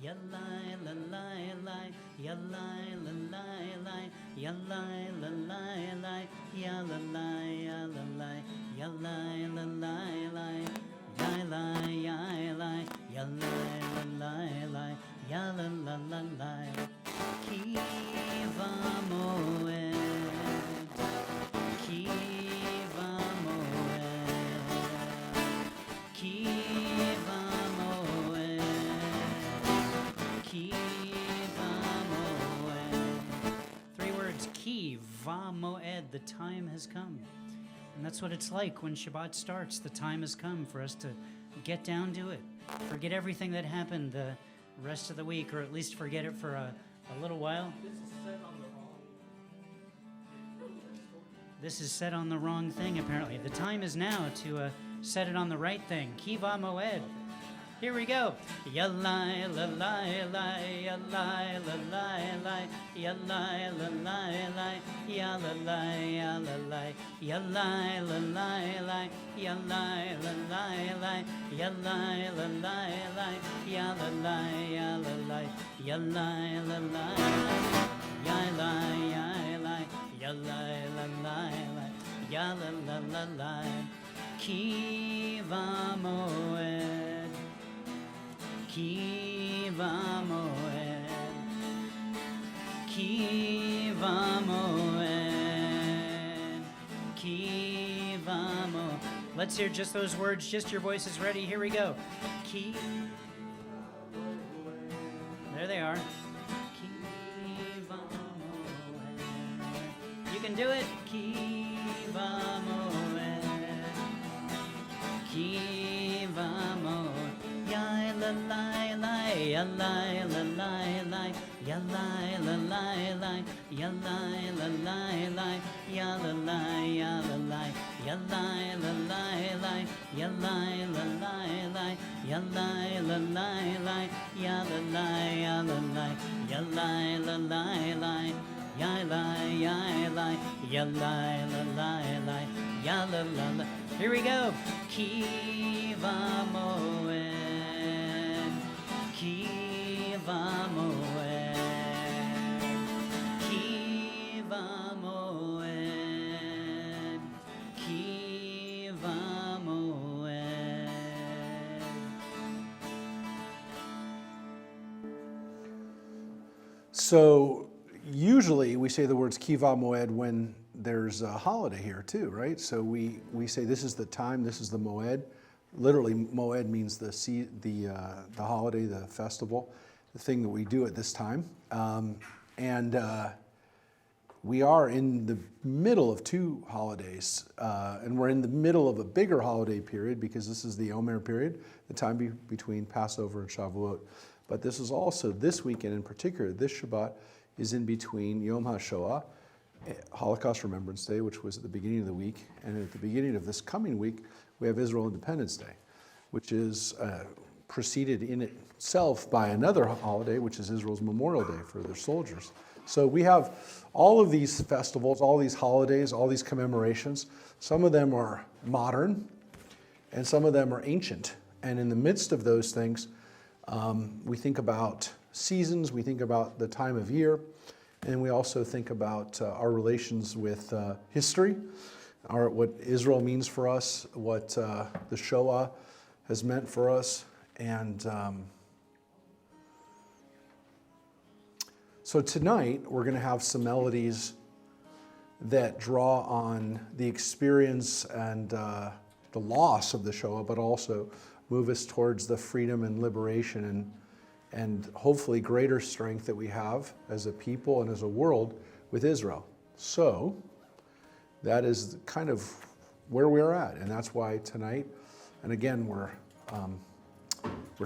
Yalai lalai lai, yalai lalai lai, yalai lalai lai, yalalai yalalai, yalai lalai lai, yalai yalai, yalai lalai lai, yalalalai. Kiva moed, kiva moed, kiva moed. Kiva moed. 3 words, Kiva moed, the time has come. And that's what it's like when Shabbat starts. The time has come for us to get down to it. Forget everything that happened the rest of the week, or at least forget it for a little while. This is set on the wrong thing, apparently. The time is now to set it on the right thing. Kiva moed. Here we go. Yalai lalai lai, yalai lalai lai, yalai lalai lai, yalalai yalalai, yalai lalai lai, yalai lalai lai, yalai lalai lai, yalalai yalalai, yalai lalai lai, yalai yalai, yalai lalai lai, yalalalai. Kiva moed. Kiva moed, kiva moed, kiva moed. Let's hear just those words, just your voices ready. Here we go. There they are. Kiva moed. You can do it. Kiva moed, kiva moed. Yai la lai lai, yalai la lai lai, yalai la lai lai, yalai la lai lai, yalalai yalalai, yalai la lai lai, yalai la lai lai, yalai la lai lai, yalalai yalalai, yalai la lai lai, yalai yalai, yalai la lai lai, yalalai. Here we go. Kiva moed. Kiva moed, kiva moed, kiva moed. So usually we say the words kiva moed when there's a holiday here too, right? So we say this is the time, this is the moed. Literally, moed means the holiday, the festival, the thing that we do at this time. We are in the middle of 2 holidays, and we're in the middle of a bigger holiday period because this is the Omer period, the time between Passover and Shavuot. But this is also, this weekend in particular, this Shabbat is in between Yom HaShoah, Holocaust Remembrance Day, which was at the beginning of the week, and at the beginning of this coming week, we have Israel Independence Day, which is preceded in itself by another holiday, which is Israel's Memorial Day for their soldiers. So we have all of these festivals, all these holidays, all these commemorations. Some of them are modern, and some of them are ancient. And in the midst of those things, we think about seasons, we think about the time of year, and we also think about our relations with history, what Israel means for us, what the Shoah has meant for us. And so tonight we're going to have some melodies that draw on the experience and the loss of the Shoah, but also move us towards the freedom and liberation and hopefully greater strength that we have as a people and as a world with Israel. So that is kind of where we're at, and that's why tonight, and again, we're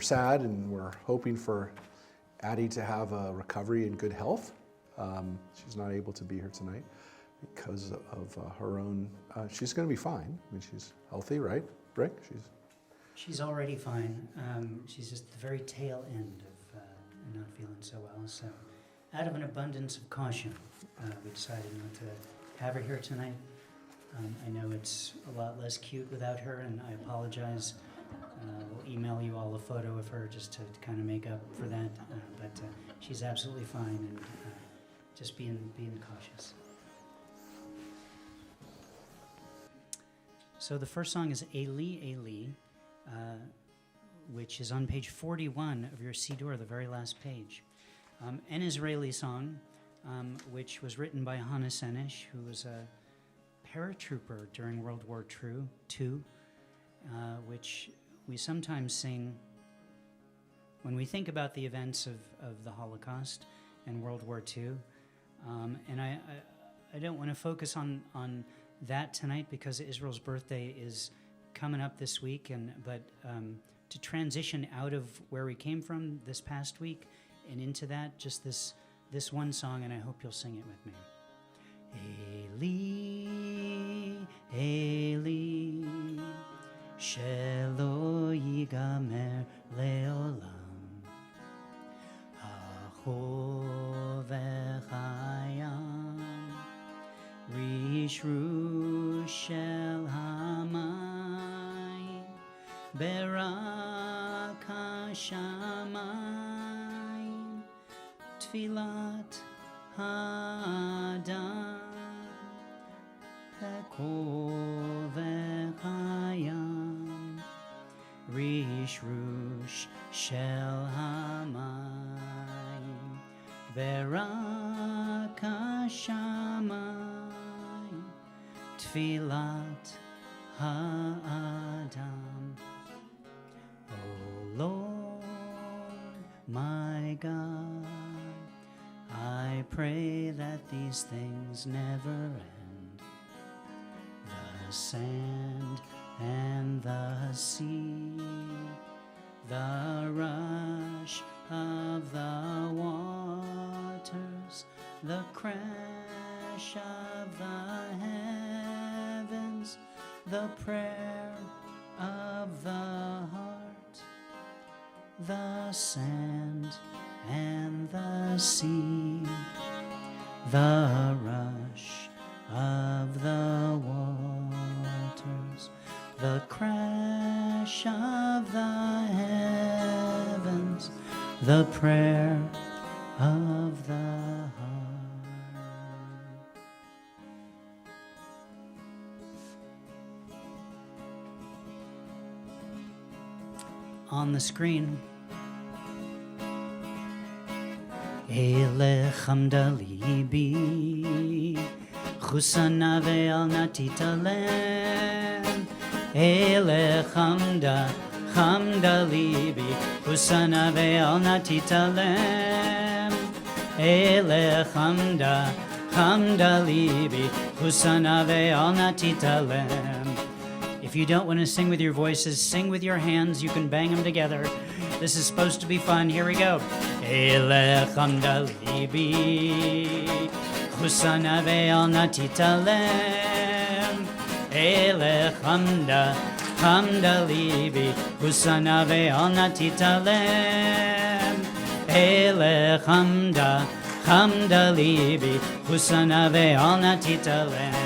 sad and we're hoping for Addie to have a recovery and good health. She's not able to be here tonight because of her own, she's going to be fine. I mean, she's healthy, right, Rick? She's already fine. She's just the very tail end of not feeling so well. So out of an abundance of caution, we decided not to have her here tonight. I know it's a lot less cute without her, and I apologize We'll email you all a photo of her just to kind of make up for that. But she's absolutely fine, and just being cautious. So the first song is Eli, Eli, which is on page 41 of your Siddur, the very last page. An Israeli song, which was written by Hannah Senesh, who was a paratrooper during World War II, which we sometimes sing when we think about the events of the Holocaust and World War II. And I don't want to focus on that tonight because Israel's birthday is coming up this week, but to transition out of where we came from this past week and into that, just this one song, and I hope you'll sing it with me. Eli, Eli, shelo yigamer leolam, hachovech hayam, rishru shel hamayim, berak hashamayim, tfilat Adam, Hekol v'chayam, Rish Rush Shel Hamayim, Berak Hashamayim, Tfilat Ha'adam. O Lord, my God, I pray that these things never end. The sand and the sea, the rush of the waters, the crash of the heavens, the prayer of the heart, the sand and the sea, the rush of the waters, the crash of the heavens, the prayer of the heart. On the screen, Elech hamda libi, chusana ve'al natitalem. Elech hamda libi, chusana ve'al natitalem. Elech hamda libi, chusana ve'al natitalem. If you don't want to sing with your voices, sing with your hands. You can bang them together. This is supposed to be fun. Here we go. Elech hamda libi, chusana ve'al natitalem. Elech hamda libi, chusana ve'al natitalem. Elech hamda libi, chusana ve'al natitalem.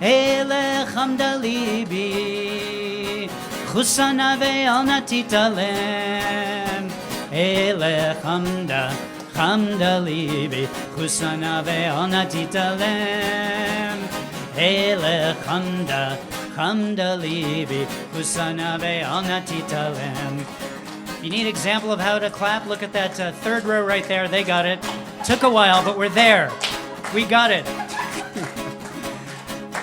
Elech hamda libi, chusana ve'al natitalem. Elech hamda libi, chusana ve'al natitalem. Elech hamda libi, chusana ve'al natitalem. If you need an example of how to clap, look at that third row right there. They got it. Took a while, but we're there. We got it.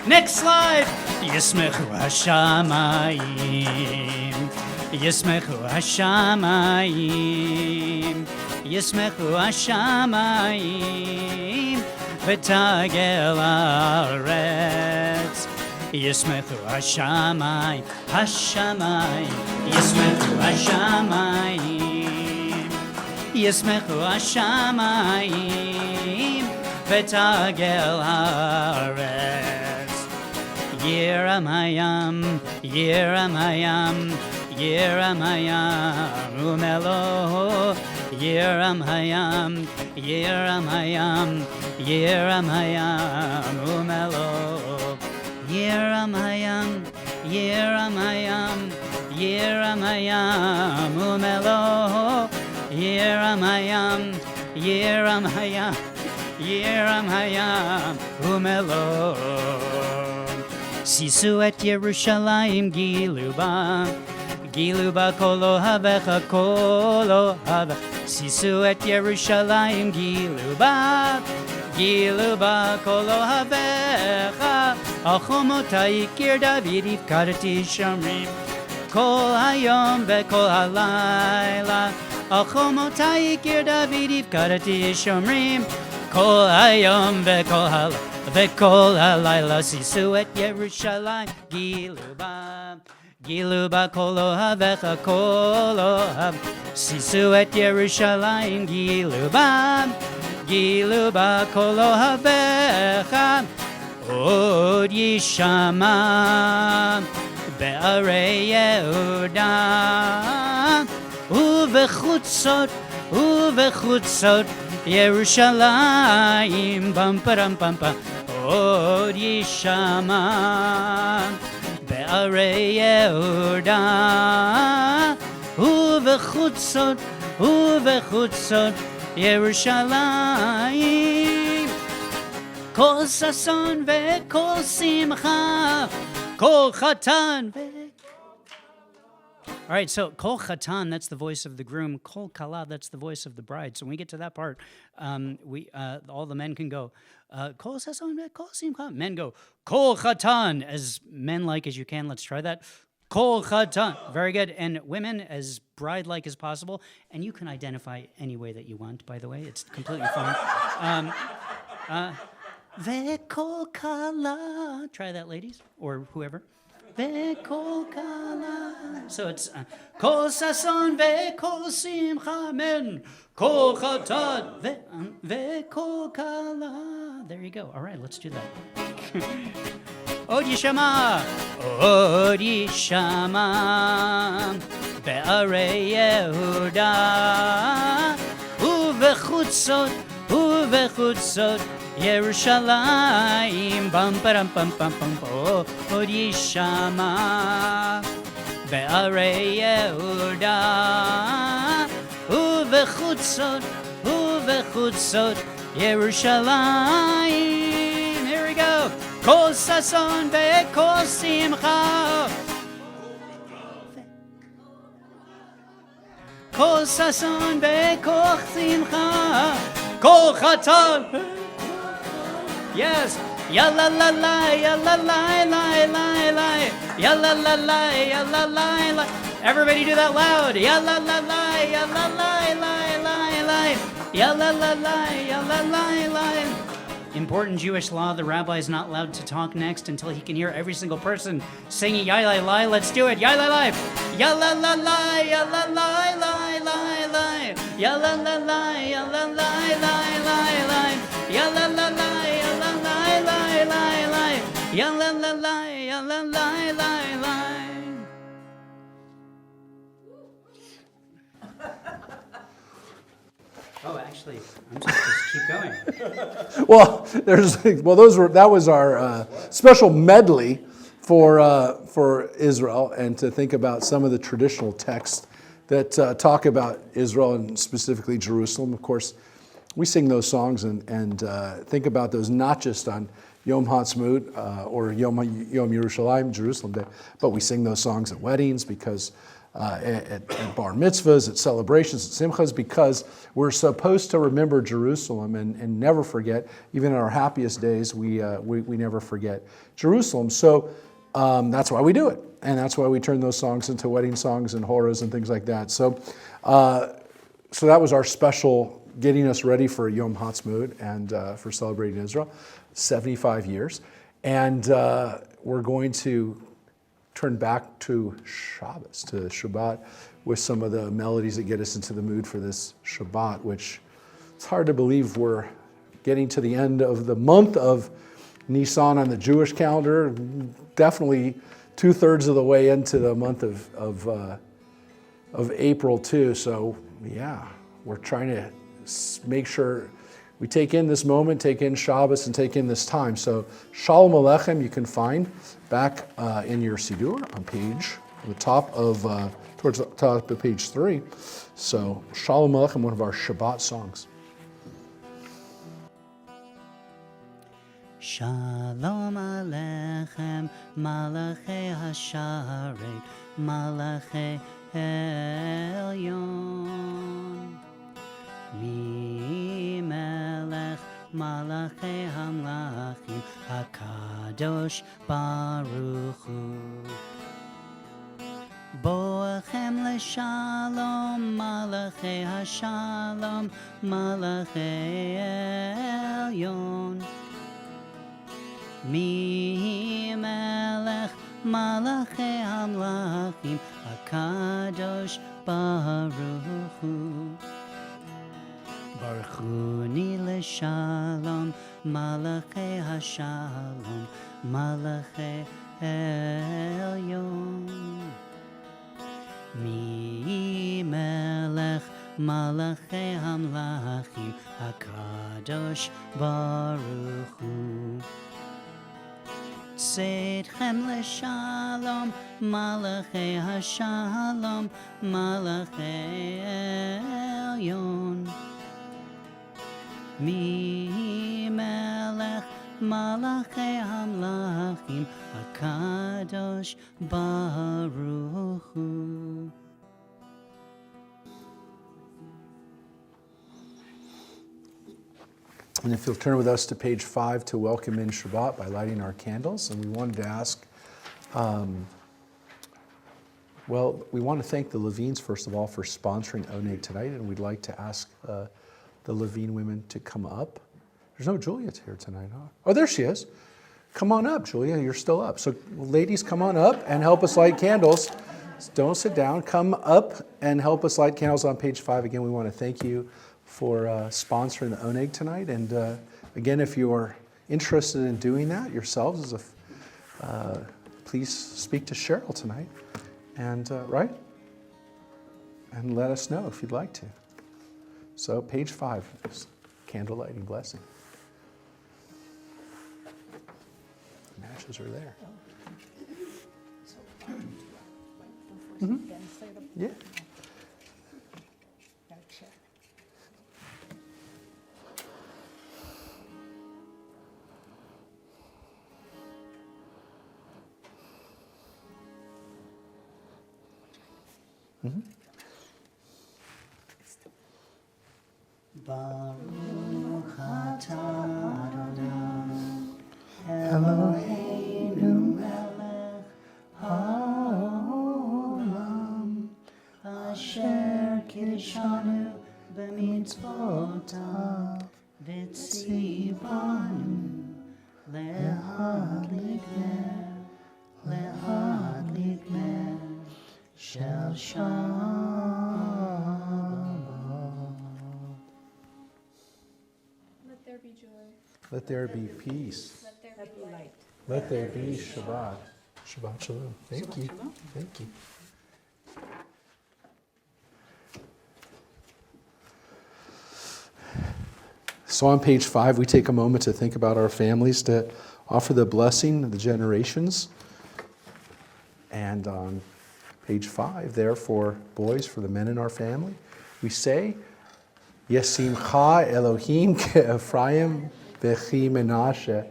Next slide. Yismechu hashamayim, Yismechu hashamayim, Yismechu hashamayim, v'tagel haaretz. Yismechu hashamayim, Yismechu hashamayim, Yismechu hashamayim, v'tagel haaretz. Yiramayam, umelo. Yiramayam, umelo. Yiramayam, Yiram Hayam Umelo, Yiram Hayam, Yiram Hayam, Yiram Hayam Umelo. Sisu et Yerushalayim Giluba, Giluba kolo havecha kolo havecha. Sisu et Yerushalayim Giluba, Giluba kolo havecha. Achomotai kir David ifkarati shamrim, kol hayom vekol halayla. Achomotai kir David ifkarati shamrim, kol hayom vekol halayla. Vekol halayla. Sisu et Yerushalayim Giluba, Giluba kolo havecha kolo hav. Sisu et Yerushalayim Giluba, Giluba kolo havecha. Od Yishama be'arei Yehuda uvechutzot Yerushalayim bam param pam pam. Od Yishama be'arei Yehuda uvechutzot Yerushalayim. Kol sason ve'kol simcha, kol chatan All right, so kol chatan, that's the voice of the groom. Kol kala, that's the voice of the bride. So when we get to that part, all the men can go, kol sason ve'kol simcha. Men go, kol chatan, as men-like as you can. Let's try that. Kol chatan. Very good. And women, as bride-like as possible. And you can identify any way that you want, by the way. It's completely fine. Ve'kol kala. Try that, ladies, or whoever. Ve'kol kala. So it's kol sason ve'kol simcha men. Kol chatan ve'kol kala. There you go. All right, let's do that. Od Yishama be'arei Yehuda uvechutzot Yerushalayim bam param pam pam pam. Od Yishama be'arei Yehuda uvechutzot Yerushalayim. Here we go. Kol sason ve'kol simcha, kol sason ve'kol simcha, kol chatan. Yes. Yalla la la, yalla la la la la, yalla la la, yalla la la. Everybody do that loud. Yalla la la, yalla la la la la, yalla la la, yalla la la. Important Jewish law, the rabbi is not allowed to talk next until he can hear every single person singing Yalla la. Let's do it. Yalla la. Yalla la la, yalla la la la la, yalla la la, yalla la la la la, yalla la la, yalla la la la la, yalla la la, yalla la la la. Oh, actually, I'm supposed to keep going. That was our special medley for Israel, and to think about some of the traditional texts that talk about Israel and specifically Jerusalem. Of course, we sing those songs and think about those not just on Yom Ha'atzmaut or Yom Yerushalayim, Jerusalem Day, but we sing those songs at weddings because. At bar mitzvahs, at celebrations, at simchas, because we're supposed to remember Jerusalem and never forget. Even in our happiest days, we never forget Jerusalem. So that's why we do it, and that's why we turn those songs into wedding songs and horas and things like that. So that was our special getting us ready for Yom Ha'atzmaut and for celebrating Israel, 75 years, and we're going to turn back to Shabbos, to Shabbat, with some of the melodies that get us into the mood for this Shabbat, which it's hard to believe we're getting to the end of the month of Nisan on the Jewish calendar, definitely 2/3 of the way into the month of April too. So yeah, we're trying to make sure we take in this moment, take in Shabbos, and take in this time. So Shalom Aleichem you can find back in your Siddur on page the top of, towards the top of page 3. So, Shalom Aleichem, one of our Shabbat songs. Shalom Aleichem, Malachei Hasharet, Malachei Elyon. Mi Melech, Malachei Hamlachim, HaKadosh Baruch Hu. Boachem leshalom, Malachei Hashalom, Malachei Elyon. Mi Melech, Malachei Hamlachim, HaKadosh Baruch Hu. Baruchuni leshalom, Malachei Hashalom, Malachei Elyon. Mi Melech, Malachei Hamlachim, HaKadosh Baruch Hu. Tzedchem leshalom, Malachei Hashalom, Malachei Elyon. Mi Melech, Malachei Hamlachim, HaKadosh Baruch Hu. And if you'll turn with us to page 5 to welcome in Shabbat by lighting our candles. And we wanted to ask, we want to thank the Levines, first of all, for sponsoring Oneg tonight. And we'd like to ask the Levine women to come up. There's no Julia here tonight, huh? Oh, there she is. Come on up, Julia. You're still up. So ladies, come on up and help us light candles. Don't sit down. Come up and help us light candles on page 5. Again, we want to thank you for sponsoring the Oneg tonight. And again, if you are interested in doing that yourselves, please speak to Cheryl tonight. And right? And let us know if you'd like to. So page 5, candle lighting blessing. The matches are there. Mm-hmm. Yeah. Mm-hmm. Baruch atah Adonai Eloheinu melech haolam asher kiddushanu b'mitzvotav v'tzivanu lehadlik ner shel Shabbat. Let there be joy. Let there be peace. Let there be light. Let there be Shabbat. Shabbat Shalom. Thank you. Thank you. So on page 5, we take a moment to think about our families, to offer the blessing of the generations. And on page 5, there for boys, for the men in our family, we say, Yesimcha Elohim ke'Ephraim v'chi Menashe.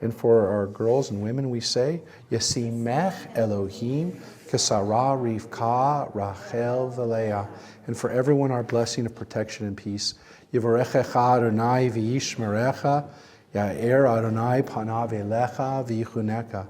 And for our girls and women, we say, Yesimech Elohim ke'Sarah Rivka Rachel v'Leah. And for everyone, our blessing of protection and peace. Yivarechecha Adonai v'yishmerecha, Ya'er Adonai panav elecha v'yichuneka.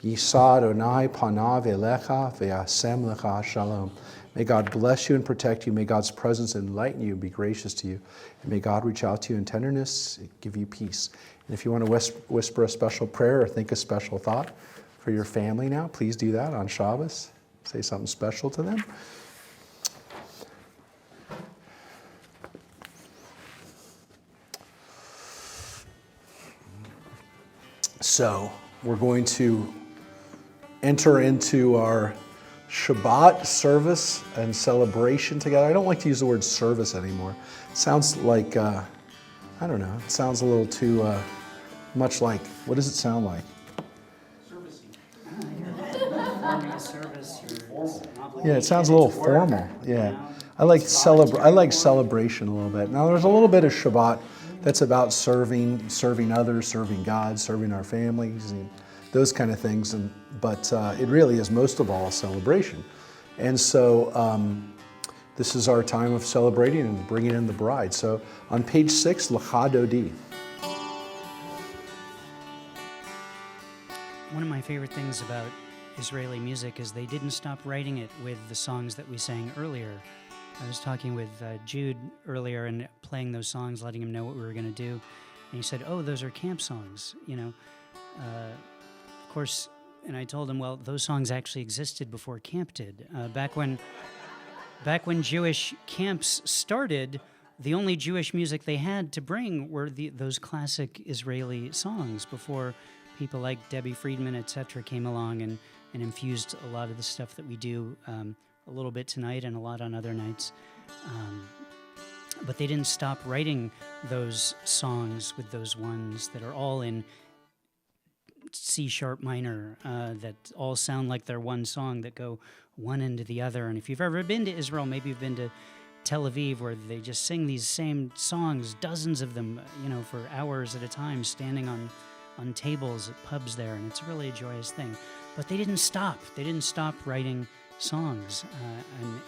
Yisa Adonai panav elecha v'yasem lecha shalom. May God bless you and protect you. May God's presence enlighten you and be gracious to you. And may God reach out to you in tenderness and give you peace. And if you want to whisper a special prayer or think a special thought for your family now, please do that on Shabbos. Say something special to them. So we're going to enter into our Shabbat service and celebration together. I don't like to use the word service anymore. It sounds like, I don't know, it sounds a little too much like, what does it sound like? You're performing a service. Yeah, it sounds a little formal. Yeah, I like celebration a little bit. Now, there's a little bit of Shabbat that's about serving others, serving God, serving our families, and those kind of things. But it really is most of all a celebration. And so this is our time of celebrating and bringing in the bride. So on page 6, Lecha Dodi. One of my favorite things about Israeli music is they didn't stop writing it with the songs that we sang earlier. I was talking with Jude earlier and playing those songs, letting him know what we were going to do. And he said, "Oh, those are camp songs, you know." Of course, and I told him, well, those songs actually existed before camp did. Back when Jewish camps started, the only Jewish music they had to bring were those classic Israeli songs before people like Debbie Friedman, etc., came along and infused a lot of the stuff that we do a little bit tonight and a lot on other nights. But they didn't stop writing those songs with those ones that are all in C-sharp minor, that all sound like they're one song, that go one into the other. And if you've ever been to Israel, maybe you've been to Tel Aviv, where they just sing these same songs, dozens of them, for hours at a time, standing on tables at pubs there, and it's really a joyous thing. But they didn't stop. They didn't stop writing songs.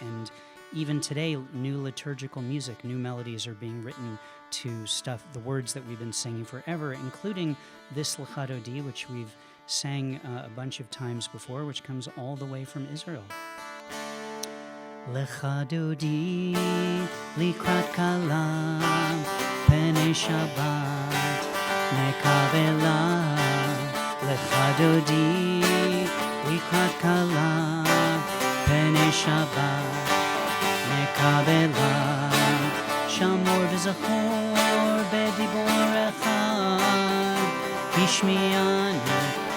And even today, new liturgical music, new melodies are being written to stuff, the words that we've been singing forever, including this Lecha Dodi, which we've sang a bunch of times before, which comes all the way from Israel. Lecha Dodi likrat kala penei Shabbat nekavela. Lecha Dodi likrat kala penei Shabbat nekavela. Shamor v'zachor b'dibor echad hishmiani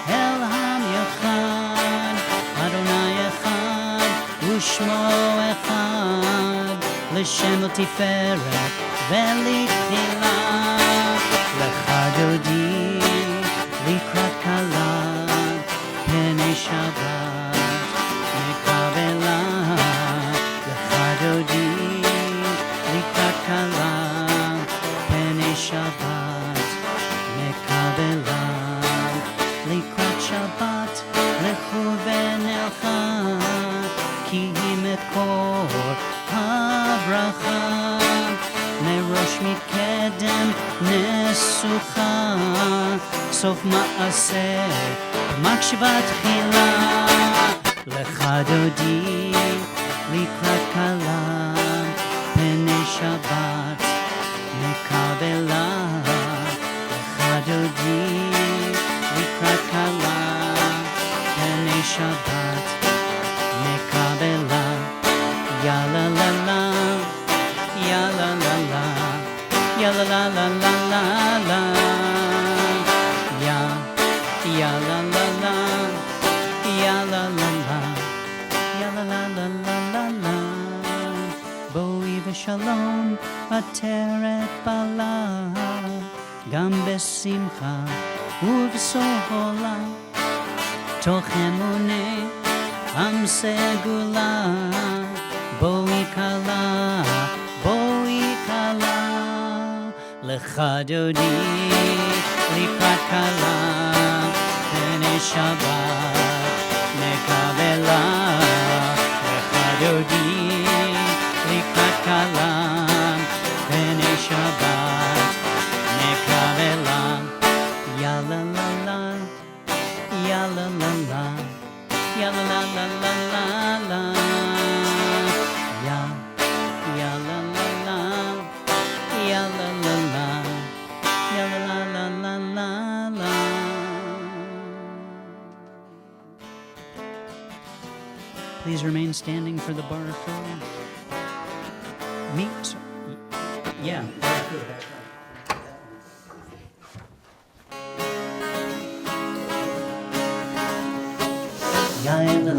el ham yachad Adonai echad u'shmo echad l'shem tiferet v'lichila. Lecha Dodi likrat kala penei Shabbat nekavela. Lecha Dodi likrat kala penei Shabbat nekavela. Likrat Shabbat lechu v'nelcha ki hi mekor habracha merosh mitkedem nesucha sof ma'aseh makshivat chila. Lecha Dodi likrat kala penei Shabbat nekavela. Lecha Dodi likrat kala penei Shabbat nekavela. Ya la la la, ya la la la, ya la la la la la la, ya la la la, ya la la la, ya la la la la la. Boi v'shalom ateret bala gam besimcha uv'sohola toch emuneh am segula. Boi kala Lecha Dodi likrat kala penei Shabbat nekavela. Lecha Dodi likrat kala penei Shabbat nekavela. Ya la la la, ya la la la, ya la la la la la la, ya la la la, ya la la la, ya la la la la la la. Please remain standing for the barakah. Meet. Yeah.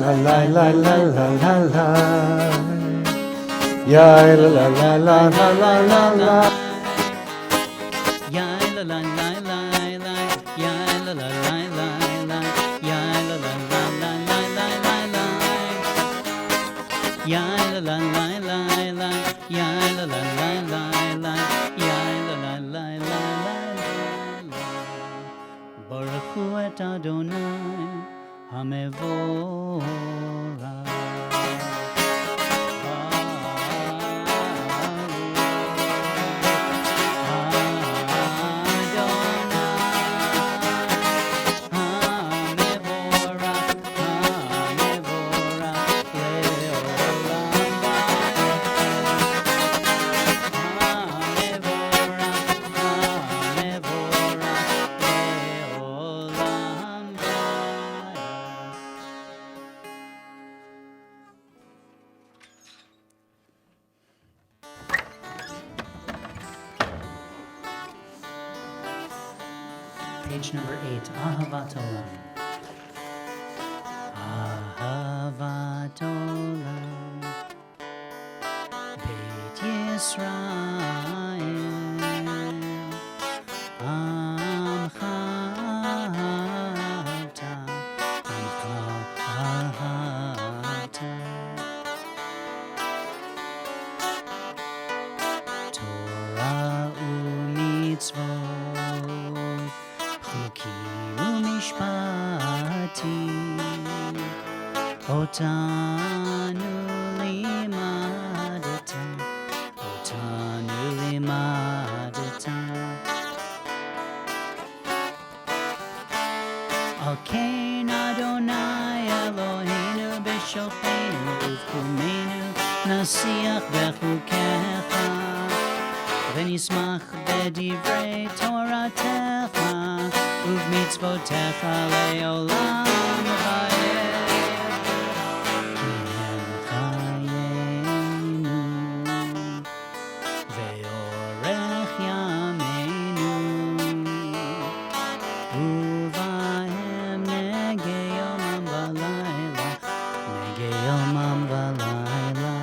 La la la la la la la. Ya la la la la la la la la. Ya la la la la la. Ya la la la la la. Ya la la la la la la la la. ya la la la la la, ya la la la la la. Baruch hu et Adonai hamevorach. Page number 8, Ahavat Olam. Ahavat Olam, Beit Yisrael, Amcha Ata, Amcha Ata. Torah u'mitzvot, Chukim u'mishpatim, Otanu limadata, Otanu limadata. Al kein Adonai Eloheinu b'sholchenu uv'kumenu nasiach b'chukecha, v'nismach b'divrei Toratecha uv'mitzvotecha le'olam va'ed. Kihem chayenu ve'orech yameinu, uvahem negei yomam v'layla, negei yomam v'layla.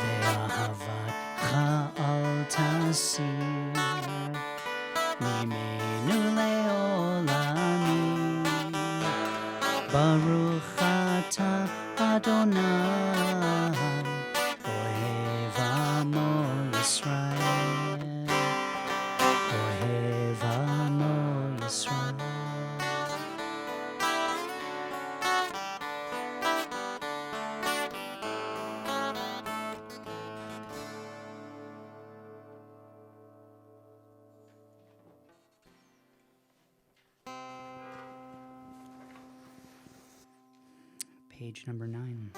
Ve'ahavatcha al tasir mimenu le'olamim. Baruch atah Adonai ohev amo Yisrael, ohev amo Yisrael. Page number 9.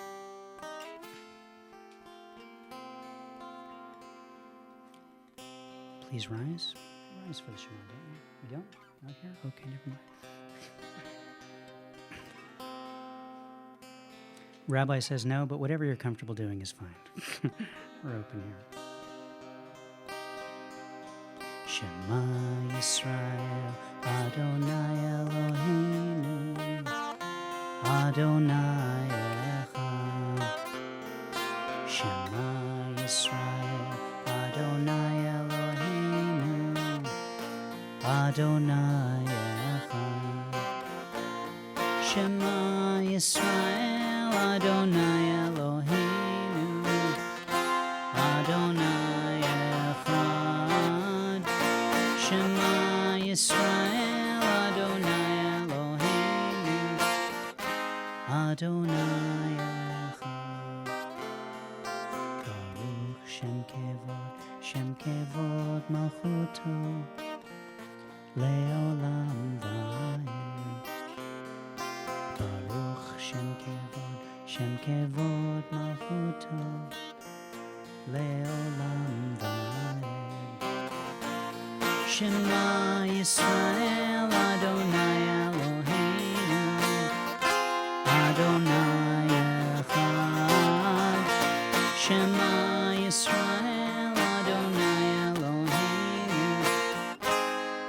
Please rise. Rise for the Shema, don't you? You don't? Not here? Okay, never mind. Rabbi says no, but whatever you're comfortable doing is fine. We're open here. Shema Yisrael, Adonai Eloheinu, Adonai Echad. Shema Yisrael, Adonai Eloheinu, Adonai Echad. Shema Yisrael, Adonai Eloheinu, Adonai Echad. Shema Yisrael, Adonai Eloheinu, Adonai Echad. Baruch Shem Kevod Malchuto, Le'olam va'ed. Baruch Shem Kevod Malchuto, Le'olam va'ed. Shema Yisrael, Adonai Eloheinu, Adonai Echad. Shema Yisrael, Adonai Eloheinu,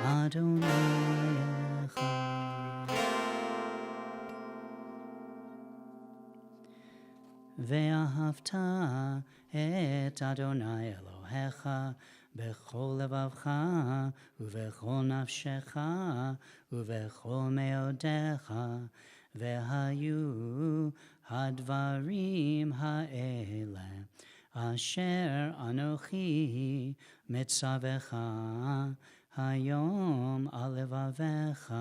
Adonai Echad. Ve'ahavta et Adonai Elohecha bechol levavcha uvechol nafshecha uvechol meodecha והיו הדברים האלה אשר אנוכי מצווך היום על לבביך,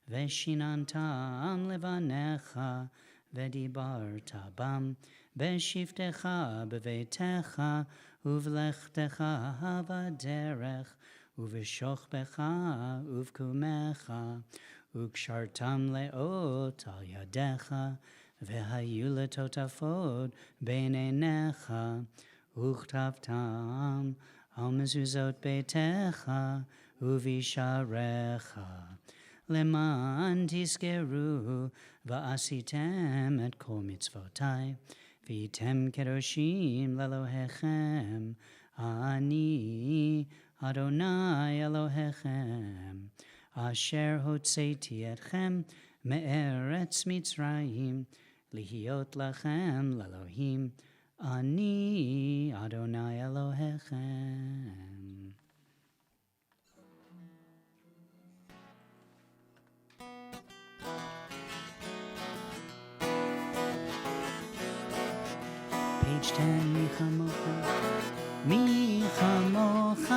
ושיננתם לבניך, ודיברת בם בשבתך בביתך, ובלכתך בדרך, ובשוכבך ובקומך, וקשרתם לאות על ידיך, והיו לטוטפות בין עיניך, וכתבתם על מזוזות ביתך ובשעריך, למען תזכרו ועשיתם את כל מצוותי, והייתם קדושים לאלוהיכם, אני אדוני אלוהיכם, אשר הוצאתי אתכם מארץ מצרים, להיות לכם לאלוהים, אני אדוני אלוהיכם. Page 10, מי כמוך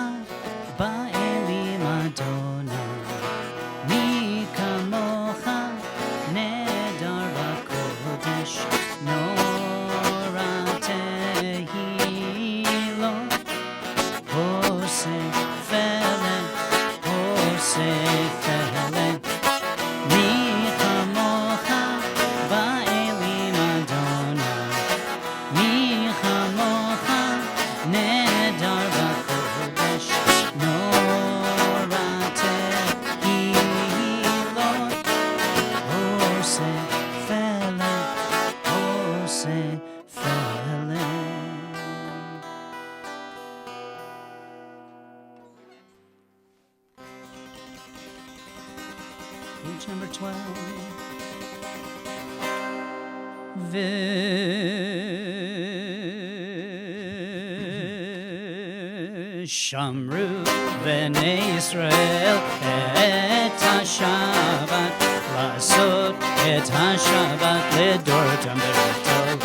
באלים אדוני, מי כמוך נדר בקודש, נורא תהילות, עושה פלא, עושה פלא, מי כמוך באלים אדוני, מי כמוך נדר בקודש, נורא תהילות, עושה פלא, עושה פלא. Page number 12. ושמרו בני ישראל את השבת, לעשות את השבת לדורתם ברית עולם.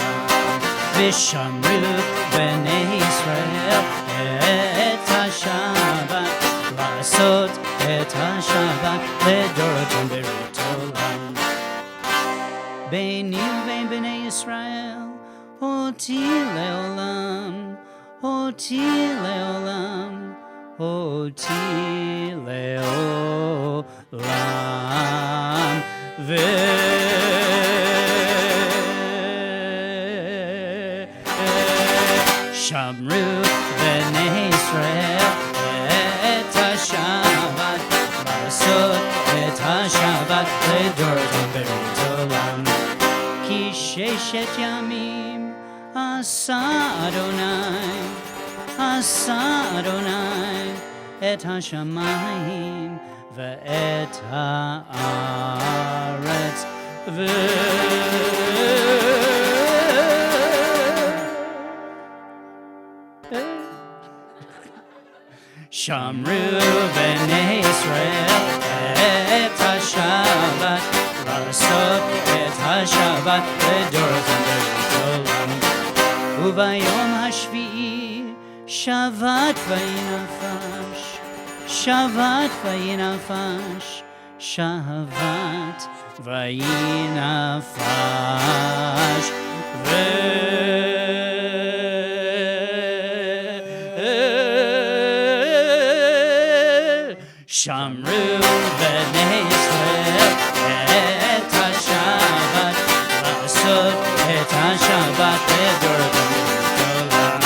ושמרו בני ישראל את השבת, לעשות את השבת לדורתם ברית עולם. ביני ובין בני ישראל אותי לעולם, אותי לעולם, אותי לעולם. ושמרו בני ישראל את השבת, לעשות את השבת לדורתם ברית עולם. כי ששת ימים עשה אדוני, עשה אדוני את השמיים ואת הארץ, שמרו בני ישראל את השבת, לעשות את השבת לדורתם ברית עולם. וביום השביעי שבת וינפש, שבת וינפש, שבת וינפש. שמרו בני ישראל את השבת, לעשות את השבת לדורתם ברית עולם.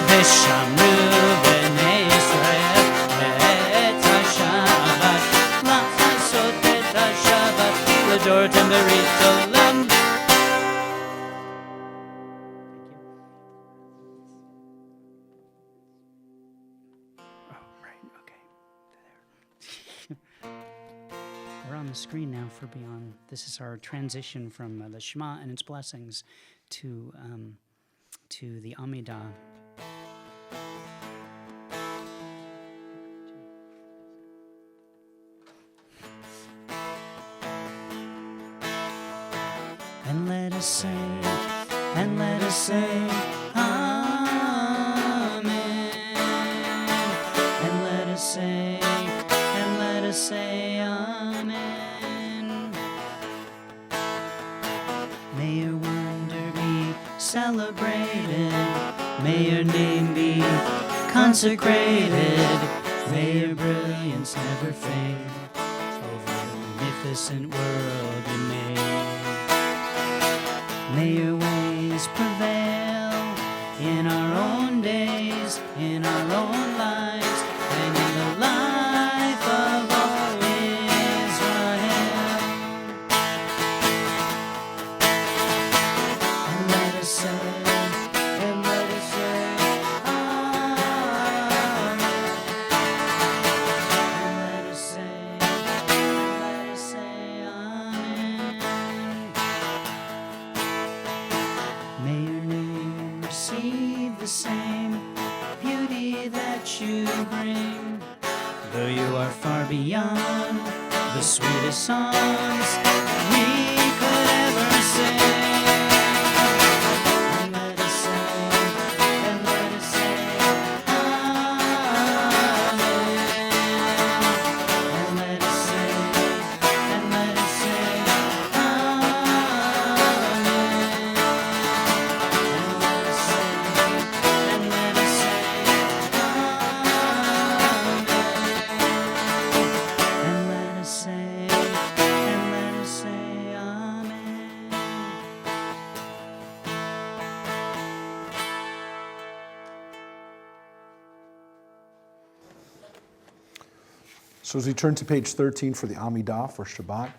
ושמרו בני ישראל את השבת, לעשות את השבת לדורתם ברית עולם. We're on the screen now for Beyond. This is our transition from the Shema and its blessings to the Amidah. celebrated. May your name be consecrated. May your brilliance never fade over the magnificent world you made. May your ways prevail in our own days, in our own lives, and in the life of all Israel. And let us say, the same beauty that you bring, though you are far beyond the sweetest songs we could ever sing. And let us say, Amen. And let us say, Amen. So as we turn to page 13 for the Amidah for Shabbat,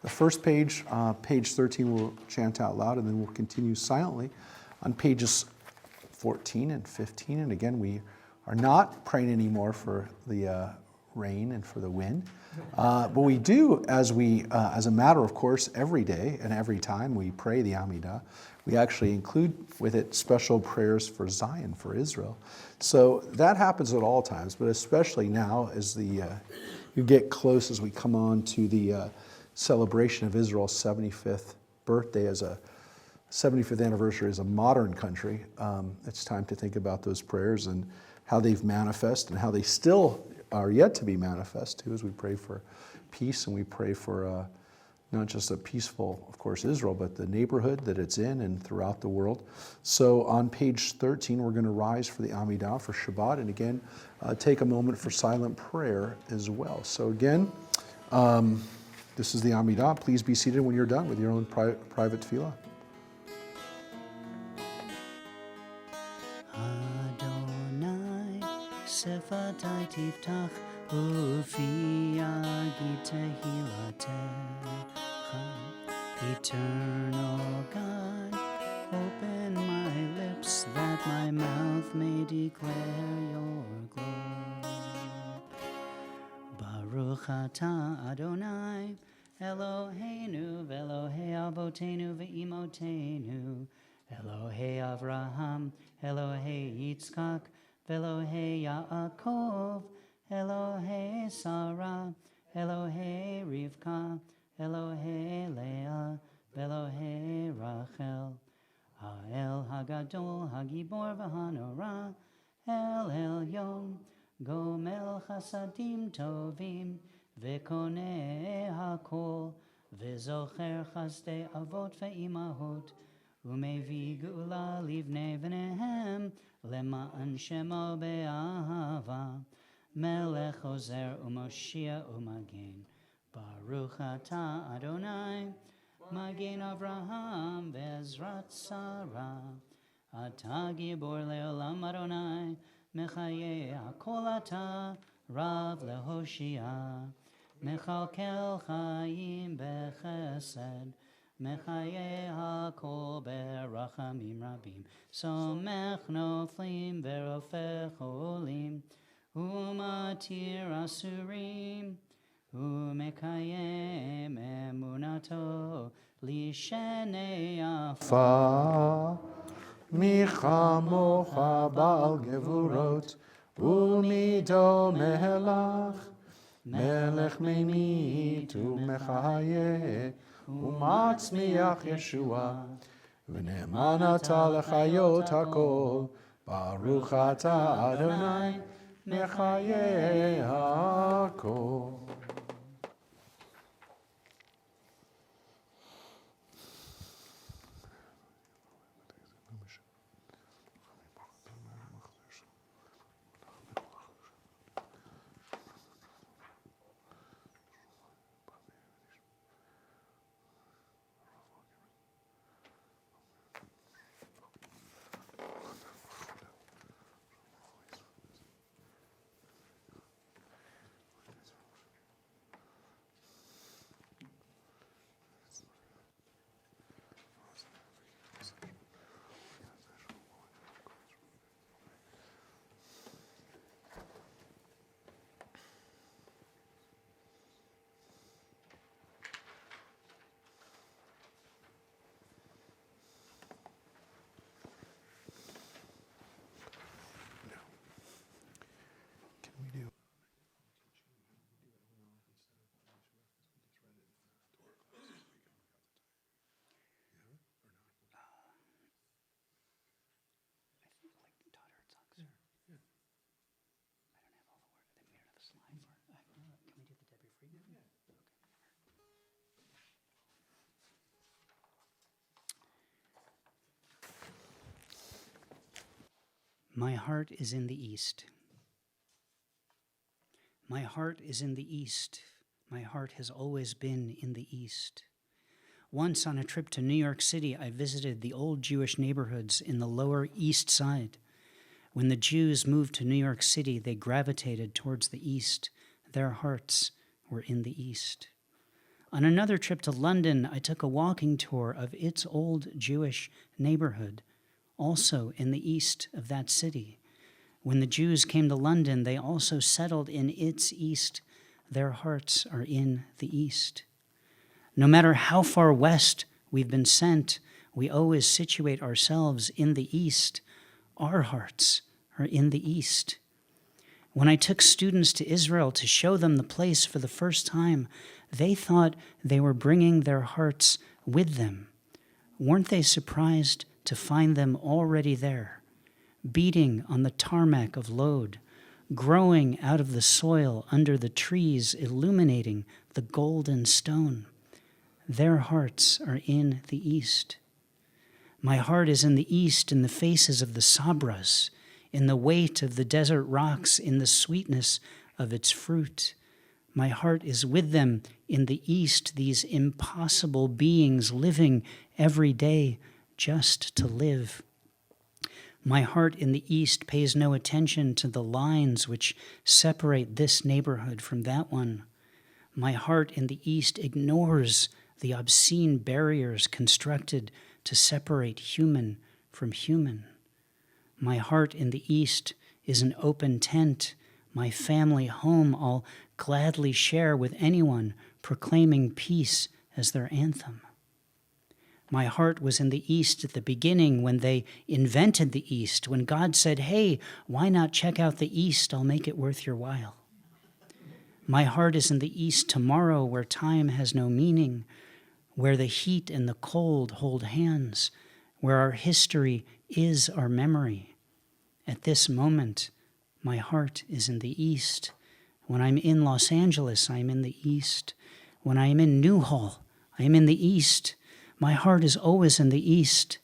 the first page, page 13, we'll chant out loud, and then we'll continue silently on pages 14 and 15. And again, we are not praying anymore for the rain and for the wind, but we do, as a matter of course, every day and every time we pray the Amidah, we actually include with it special prayers for Zion, for Israel. So that happens at all times, but especially now as you get close, as we come on to the celebration of Israel's 75th birthday, as a 75th anniversary as a modern country. It's time to think about those prayers and how they've manifested and how they still are yet to be manifest too, as we pray for peace and we pray for not just a peaceful, of course, Israel, but the neighborhood that it's in and throughout the world. So on page 13, we're going to rise for the Amidah, for Shabbat, and again, take a moment for silent prayer as well. So again, this is the Amidah. Please be seated when you're done with your own private tefillah. Adonai, Sefatai Tiftach, Ufi Yagid Tehilatecha. Eternal God, open my lips that my mouth may declare your glory. Baruch atah Adonai, Eloheinu v'Elohei Avotenu v'Imotenu, Elohei Avraham, Elohei Yitzchak, v'Elohei Yaakov, Elohei Sarah, Elohei Rivka, Elohei Leah, v'Elohei Rachel, Ha'el Hagadol, Hagibor v'Hanora, El Elyon, Gomel Chasadim Tovim, V'Konei Hakol, V'Zocher Chasdei Avot v'Imahot, Umevi Geula Livnei V'Nehem, Lema'an Shemo Be'ahava, Melech Ozer U'Moshia U'Magen, Baruch atah Adonai, Magen Avraham Ve'ezrat Sarah, Atah Gibor Le'olam Adonai, Mechaye HaKol atah, Rav Lehoshia, Mechalkel Chaim Bechesed, Mechaye HaKol Berachamim Rabim, Somech Noflim Verofech Olim, Umatir Asurim, Umekayem Emunato Lishenei Afa. Michamocha Baal Gevurot, Umido Melech, Melech Memit Umechaye, Umatzmiach Yeshua, V'ne'eman atah lechayot hakol, Baruch atah Adonai, Mechaye hakol. My heart is in the east. My heart is in the east. My heart has always been in the east. Once on a trip to New York City, I visited the old Jewish neighborhoods in the Lower East Side. When the Jews moved to New York City, they gravitated towards the east. Their hearts were in the east. On another trip to London, I took a walking tour of its old Jewish neighborhood, also in the east of that city. When the Jews came to London, they also settled in its east. Their hearts are in the east. No matter how far west we've been sent, we always situate ourselves in the east. Our hearts are in the east. When I took students to Israel to show them the place for the first time, they thought they were bringing their hearts with them. Weren't they surprised to find them already there, beating on the tarmac of Lod, growing out of the soil under the trees, illuminating the golden stone? Their hearts are in the east. My heart is in the east, in the faces of the sabras, in the weight of the desert rocks, in the sweetness of its fruit. My heart is with them in the east, these impossible beings living every day just to live. My heart in the east pays no attention to the lines which separate this neighborhood from that one. My heart in the east ignores the obscene barriers constructed to separate human from human. My heart in the east is an open tent, my family home I'll gladly share with anyone proclaiming peace as their anthem. My heart was in the east at the beginning when they invented the east, when God said, hey, why not check out the east? I'll make it worth your while. My heart is in the east tomorrow where time has no meaning, where the heat and the cold hold hands, where our history is our memory. At this moment, my heart is in the east. When I'm in Los Angeles, I'm in the east. When I am in Newhall, I am in the east. My heart is always in the east.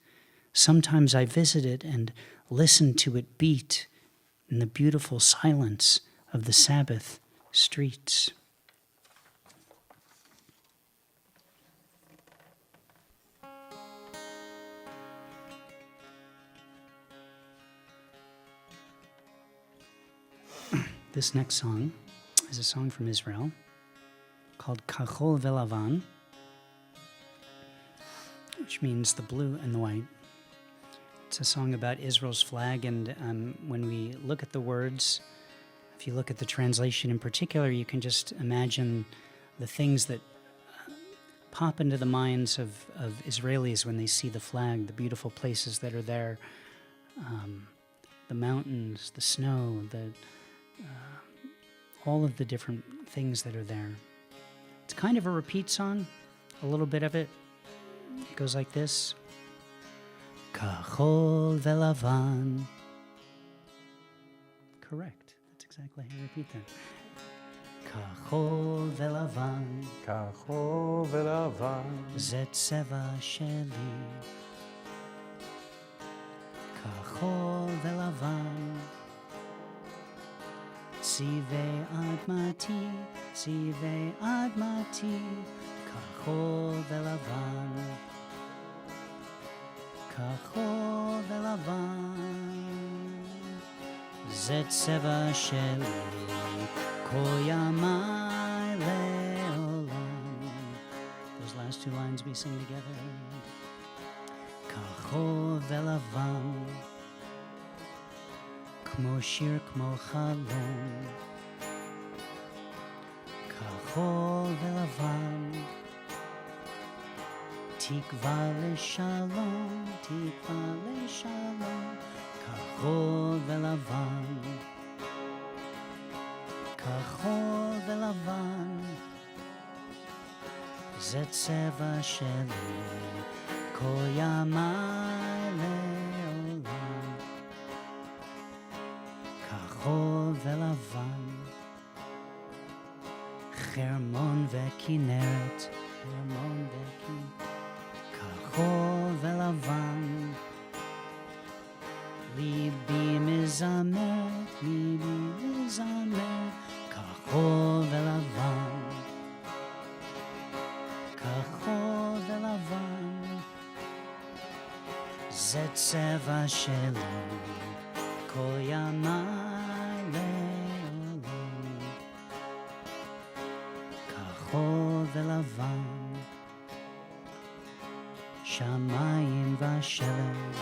Sometimes I visit it and listen to it beat in the beautiful silence of the Sabbath streets. This next song is a song from Israel called Kachol Velavan, which means the blue and the white. It's a song about Israel's flag, and when we look at the words, if you look at the translation in particular, you can just imagine the things that pop into the minds of Israelis when they see the flag, the beautiful places that are there, the mountains, the snow, all of the different things that are there. It's kind of a repeat song, a little bit of it. It goes like this. Kachol velavan. Correct. That's exactly how you repeat that. Kachol velavan. Kachol velavan. Zet seva sheli. Kachol velavan. Tzivei admati, tzivei admati, kachol velavan, kachol velavan, zet seva sheli, kol yamai leolam. Those last two lines we sing together. Kachol velavan. כמו שיר, כמו חלום, כחול ולבן, תקווה לשלום, תקווה לשלום, כחול ולבן, כחול ולבן, זה צבע שלי, כל ימי לעולם. כחול ולבן, חרמון וכנרת, חרמון וכנרת, כחול ולבן, ליבי מזמרת, ליבי מזמרת, כחול ולבן, כחול ולבן, זה צבע שלי, כל ימיי לעולם, כחול ולבן, שמיים ושלג,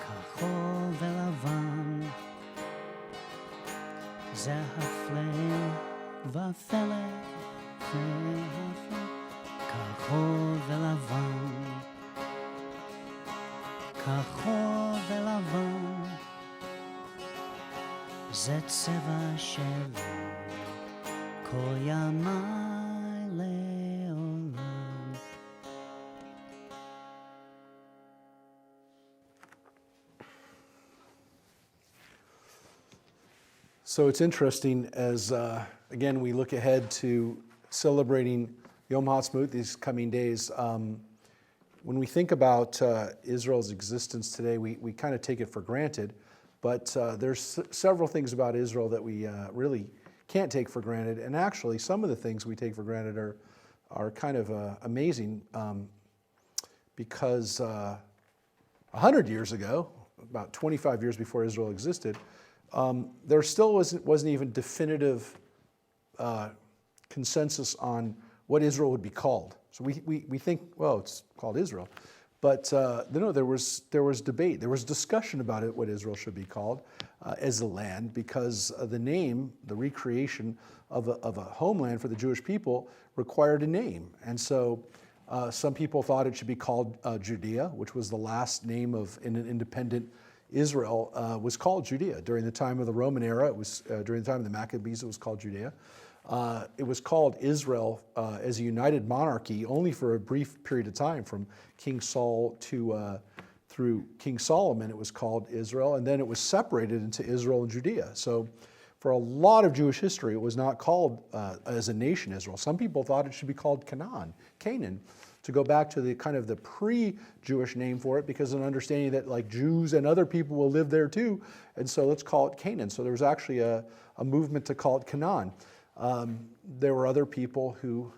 כחול ולבן, זה הפלא ופלא והפלא, כחול ולבן, כחול ולבן, זה צבע שלי, כל ימיי לעולם. So it's interesting as, again, we look ahead to celebrating Yom HaAtzmaut these coming days. When we think about Israel's existence today, we kind of take it for granted, but there's several things about Israel that we really can't take for granted, and actually some of the things we take for granted are kind of amazing because 100 years ago, about 25 years before Israel existed, there still wasn't even definitive consensus on what Israel would be called. So we think, well, it's called Israel. But no, there was debate. There was discussion about it, what Israel should be called as a land, because the name, the recreation of a homeland for the Jewish people required a name. And so some people thought it should be called Judea, which was the last name of an independent Israel was called Judea. During the time of the Roman era, it was during the time of the Maccabees, it was called Judea. It was called Israel as a united monarchy only for a brief period of time, from King Saul to through King Solomon. It was called Israel, and then it was separated into Israel and Judea. So for a lot of Jewish history, it was not called as a nation Israel. Some people thought it should be called Canaan, to go back to the kind of the pre-Jewish name for it, because of an understanding that like Jews and other people will live there too, and so let's call it Canaan. So there was actually a movement to call it Canaan. There were other people who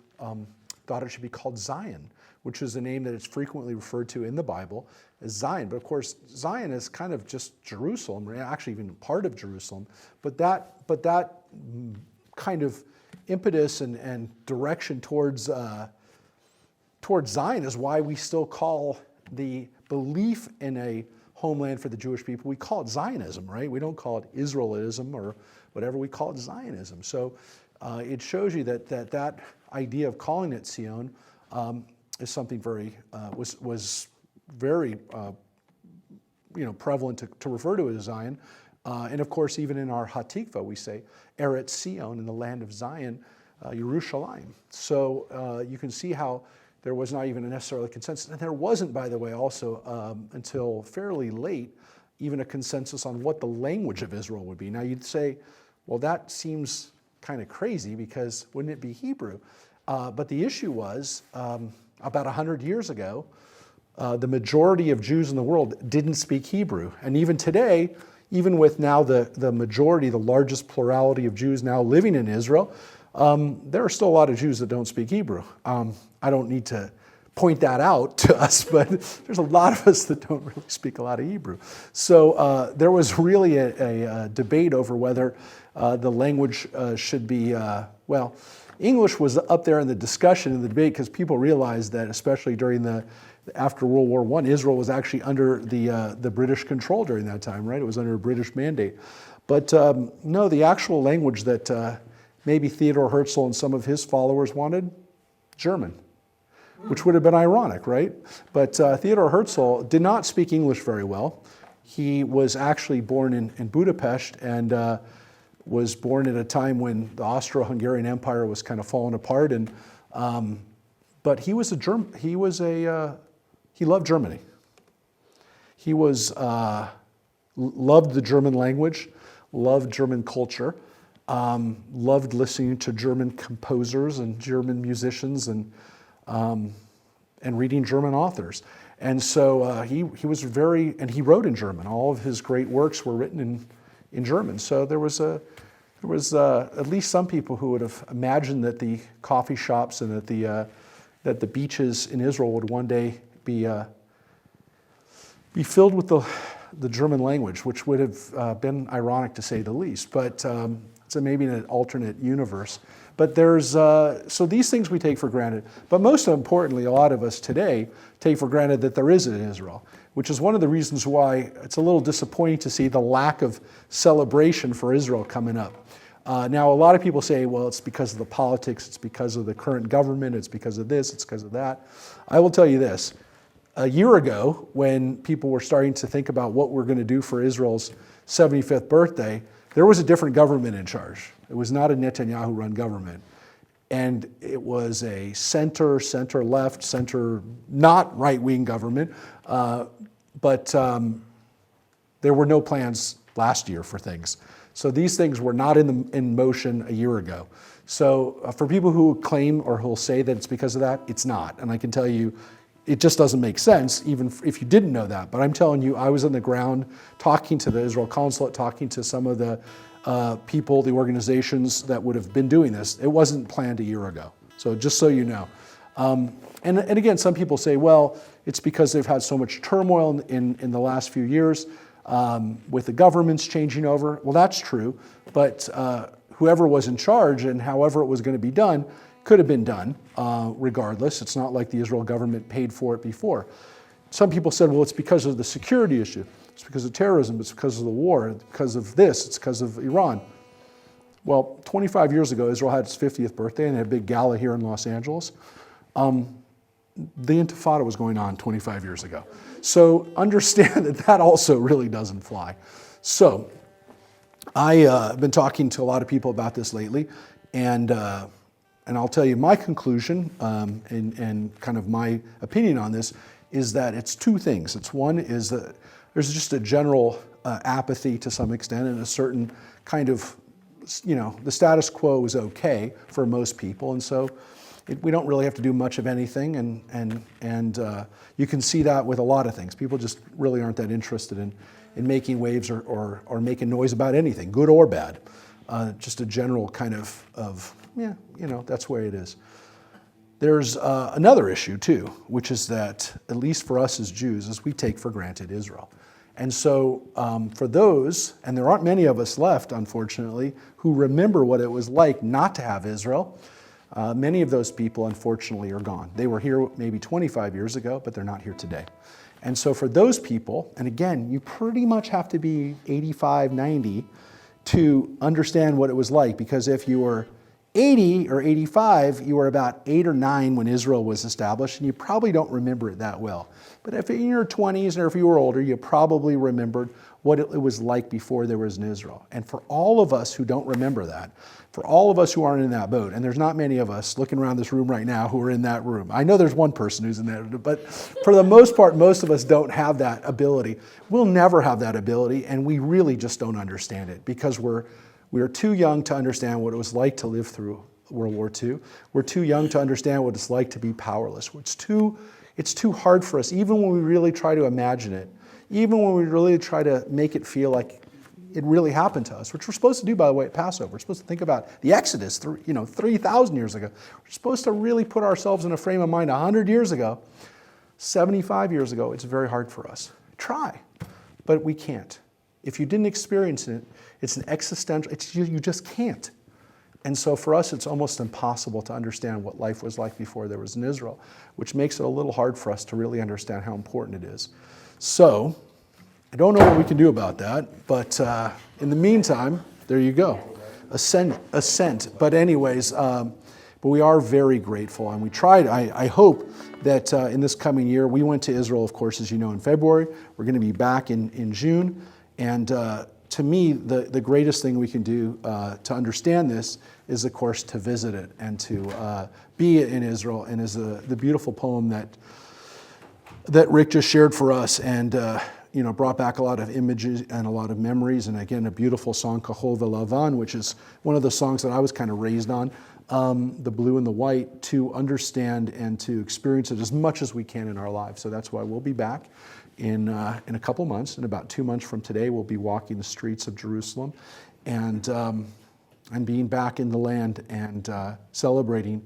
thought it should be called Zion, which is a name that is frequently referred to in the Bible as Zion. But of course, Zion is kind of just Jerusalem, actually even part of Jerusalem. But that kind of impetus and direction towards Zion is why we still call the belief in a homeland for the Jewish people, we call it Zionism, right? We don't call it Israelism or whatever, we call it Zionism. So it shows you that idea of calling it Zion is something very, was very prevalent to refer to it as Zion. And of course, even in our Hatikva, we say Eretz Zion, in the land of Zion, Yerushalayim. So you can see how there was not even a necessarily consensus. And there wasn't, by the way, also until fairly late, even a consensus on what the language of Israel would be. Now you'd say, well, that seems kind of crazy, because wouldn't it be Hebrew? But the issue was, about 100 years ago, the majority of Jews in the world didn't speak Hebrew. And even today, even with now the majority, the largest plurality of Jews now living in Israel, there are still a lot of Jews that don't speak Hebrew. I don't need to point that out to us, but there's a lot of us that don't really speak a lot of Hebrew. So there was really a debate over whether the language should be, English was up there in the discussion and the debate, because people realized that, especially during after World War I, Israel was actually under the British control during that time, right? It was under a British mandate. But no, the actual language that maybe Theodor Herzl and some of his followers wanted, German, which would have been ironic, right? But Theodor Herzl did not speak English very well. He was actually born in Budapest, and was born at a time when the Austro-Hungarian Empire was kind of falling apart. And but he was he loved Germany. He loved the German language, loved German culture, loved listening to German composers and German musicians, and reading German authors. And so he was very, and he wrote in German. All of his great works were written in German. So there was at least some people who would have imagined that the coffee shops and that the beaches in Israel would one day be filled with the German language, which would have been ironic to say the least. But so maybe in an alternate universe. But so these things we take for granted. But most importantly, a lot of us today take for granted that there is an Israel, which is one of the reasons why it's a little disappointing to see the lack of celebration for Israel coming up. Now, a lot of people say, well, it's because of the politics, it's because of the current government, it's because of this, it's because of that. I will tell you this. A year ago, when people were starting to think about what we're going to do for Israel's 75th birthday, there was a different government in charge. It was not a Netanyahu-run government. And it was a center-left, not right-wing government. But there were no plans last year for things. So these things were not in motion a year ago. So for people who claim or who'll say that it's because of that, it's not. And I can tell you, it just doesn't make sense, even if you didn't know that. But I'm telling you, I was on the ground talking to the Israel consulate, talking to some of the people, the organizations that would have been doing this. It wasn't planned a year ago. So just so you know. And again, some people say, well, it's because they've had so much turmoil in the last few years with the governments changing over. Well, that's true. But whoever was in charge and however it was going to be done could have been done regardless. It's not like the Israel government paid for it before. Some people said, well, it's because of the security issue. It's because of terrorism. It's because of the war. It's because of this. It's because of Iran. Well, 25 years ago, Israel had its 50th birthday and had a big gala here in Los Angeles. The Intifada was going on 25 years ago. So understand that also really doesn't fly. So I've been talking to a lot of people about this lately, and I'll tell you my conclusion and kind of my opinion on this is that it's two things. One is that there's just a general apathy to some extent and a certain kind of, the status quo is okay for most people, and so we don't really have to do much of anything, and you can see that with a lot of things. People just really aren't that interested in making waves or making noise about anything, good or bad. Just a general kind of that's where it is. There's another issue too, which is that, at least for us as Jews, is we take for granted Israel. And so for those, and there aren't many of us left, unfortunately, who remember what it was like not to have Israel, many of those people, unfortunately, are gone. They were here maybe 25 years ago, but they're not here today. And so for those people, and again, you pretty much have to be 85, 90 to understand what it was like, because if you were 80 or 85, you were about 8 or 9 when Israel was established, and you probably don't remember it that well. But if in your 20s or if you were older, you probably remembered what it was like before there was an Israel. And for all of us who don't remember that, for all of us who aren't in that boat, and there's not many of us looking around this room right now who are in that room. I know there's one person who's in that, but for the most part, most of us don't have that ability. We'll never have that ability, and we really just don't understand it because we're too young to understand what it was like to live through World War II. We're too young to understand what it's like to be powerless. It's too hard for us, even when we really try to imagine it, even when we really try to make it feel like it really happened to us, which we're supposed to do, by the way, at Passover. We're supposed to think about the Exodus, 3,000 years ago. We're supposed to really put ourselves in a frame of mind 100 years ago, 75 years ago. It's very hard for us. Try, but we can't. If you didn't experience it, it's an existential, you just can't. And so for us, it's almost impossible to understand what life was like before there was an Israel, which makes it a little hard for us to really understand how important it is. So I don't know what we can do about that, but in the meantime, there you go, assent. But anyways, but we are very grateful, and we tried. I hope that in this coming year, we went to Israel, of course, as you know, in February. We're going to be back in June, and to me, the greatest thing we can do to understand this is, of course, to visit it and to be in Israel, and is the beautiful poem that Rick just shared for us, and brought back a lot of images and a lot of memories, and again, a beautiful song, Kahol V'Lavan, which is one of the songs that I was kind of raised on. the blue and the white, to understand and to experience it as much as we can in our lives. So that's why we'll be back in a couple months. In about 2 months from today, we'll be walking the streets of Jerusalem and being back in the land and celebrating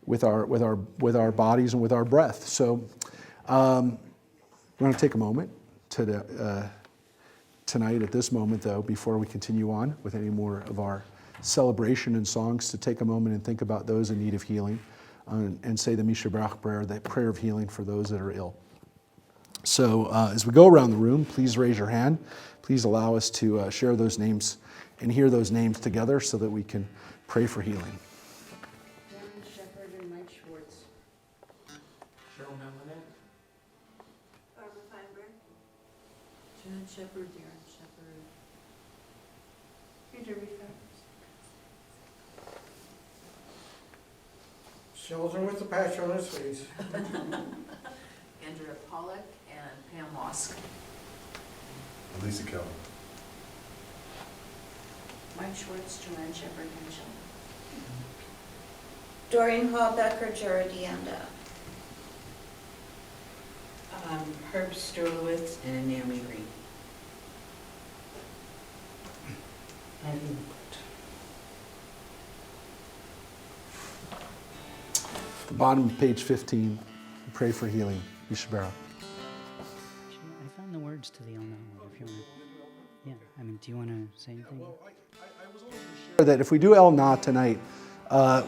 with our bodies and with our breath. So we're going to take a moment tonight at this moment, though, before we continue on with any more of our celebration and songs, to take a moment and think about those in need of healing and say the Mishabach prayer, the prayer of healing for those that are ill. So as we go around the room, please raise your hand. Please allow us to share those names and hear those names together so that we can pray for healing. Darren Shepherd and Mike Schwartz. Cheryl Melanet. Barbara Feinberg. John Shepherd, Darren Shepherd. Peter Riefers. Children with the passion on his face. Andrea Pollack and Pam Mosk. Lisa Kelly. Mike Schwartz, Joanne Shepherd, and Michelle. Doreen Hallbecker, Jared Yanda. Herb Sterlowitz and Naomi Green. At the bottom of page 15, pray for healing. Yishabara. Actually, I found the words to the El Now, if you want to. Yeah, I mean, do you want to say anything? That if we do El Na tonight,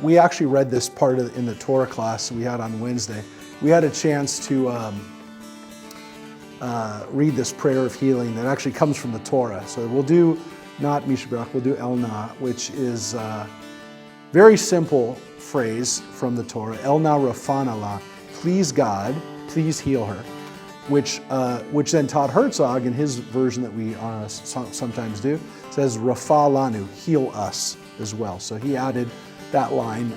we actually read this part in the Torah class we had on Wednesday. We had a chance to read this prayer of healing that actually comes from the Torah. So we'll do not Mishabach, we'll do El Na, which is a very simple phrase from the Torah. El Na Rafana La, please God, please heal her. Which then Todd Herzog, in his version that we sometimes do, says Rafa Lanu, heal us as well. So he added that line,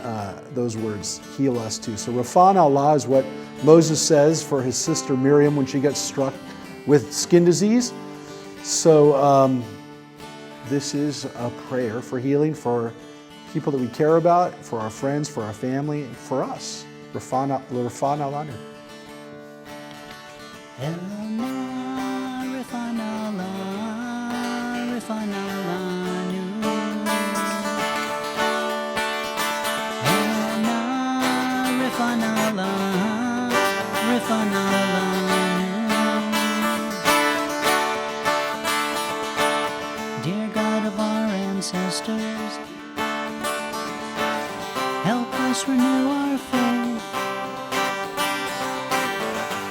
those words, heal us too. So Rafan Allah is what Moses says for his sister Miriam when she gets struck with skin disease. So this is a prayer for healing for people that we care about, for our friends, for our family, for us. Rafan Alanu. El Na Rifana La, Rifana Lanu. El Na Rifana La, Rifana Lanu. Dear God of our ancestors, help us renew our faith.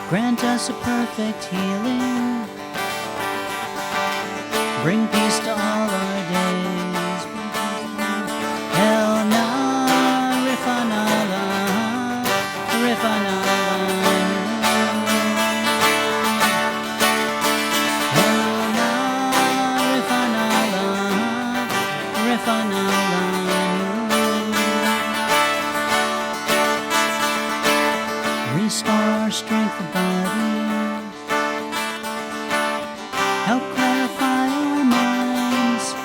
Grant us a perfect healing. Bring peace to all our days. El Na Rifana La, Rifana Lanu. El Na Rifana La, Rifana Lanu. Restore our strength of bodies. Help clarify our minds.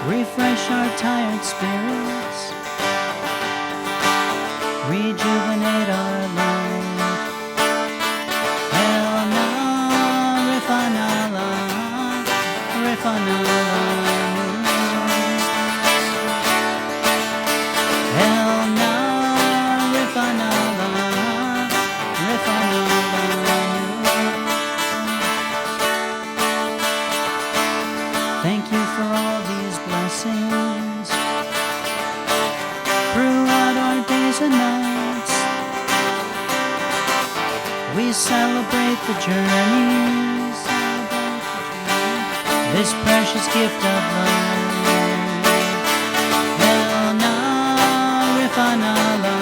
Refresh our tired spirits. Rejuvenate our life. El Na Rifana La, Rifana Lanu. El Na Rifana La, Rifana Lanu. Thank you for all these blessings throughout our days and nights. We celebrate the journey, this precious gift of life. El Na Rifana La,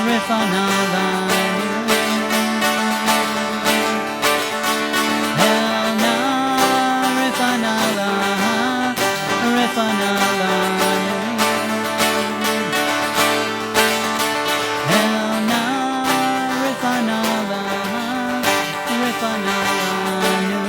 Rifana Lanu. El Na Rifana La, Rifana Lanu. El Na Rifana La, Rifana Lanu.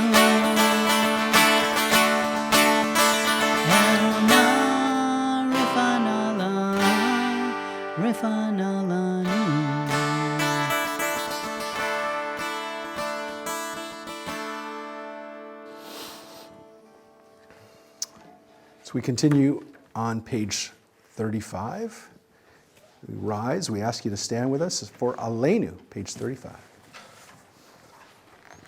So we continue on page 35. We rise. We ask you to stand with us for Aleinu, page 35.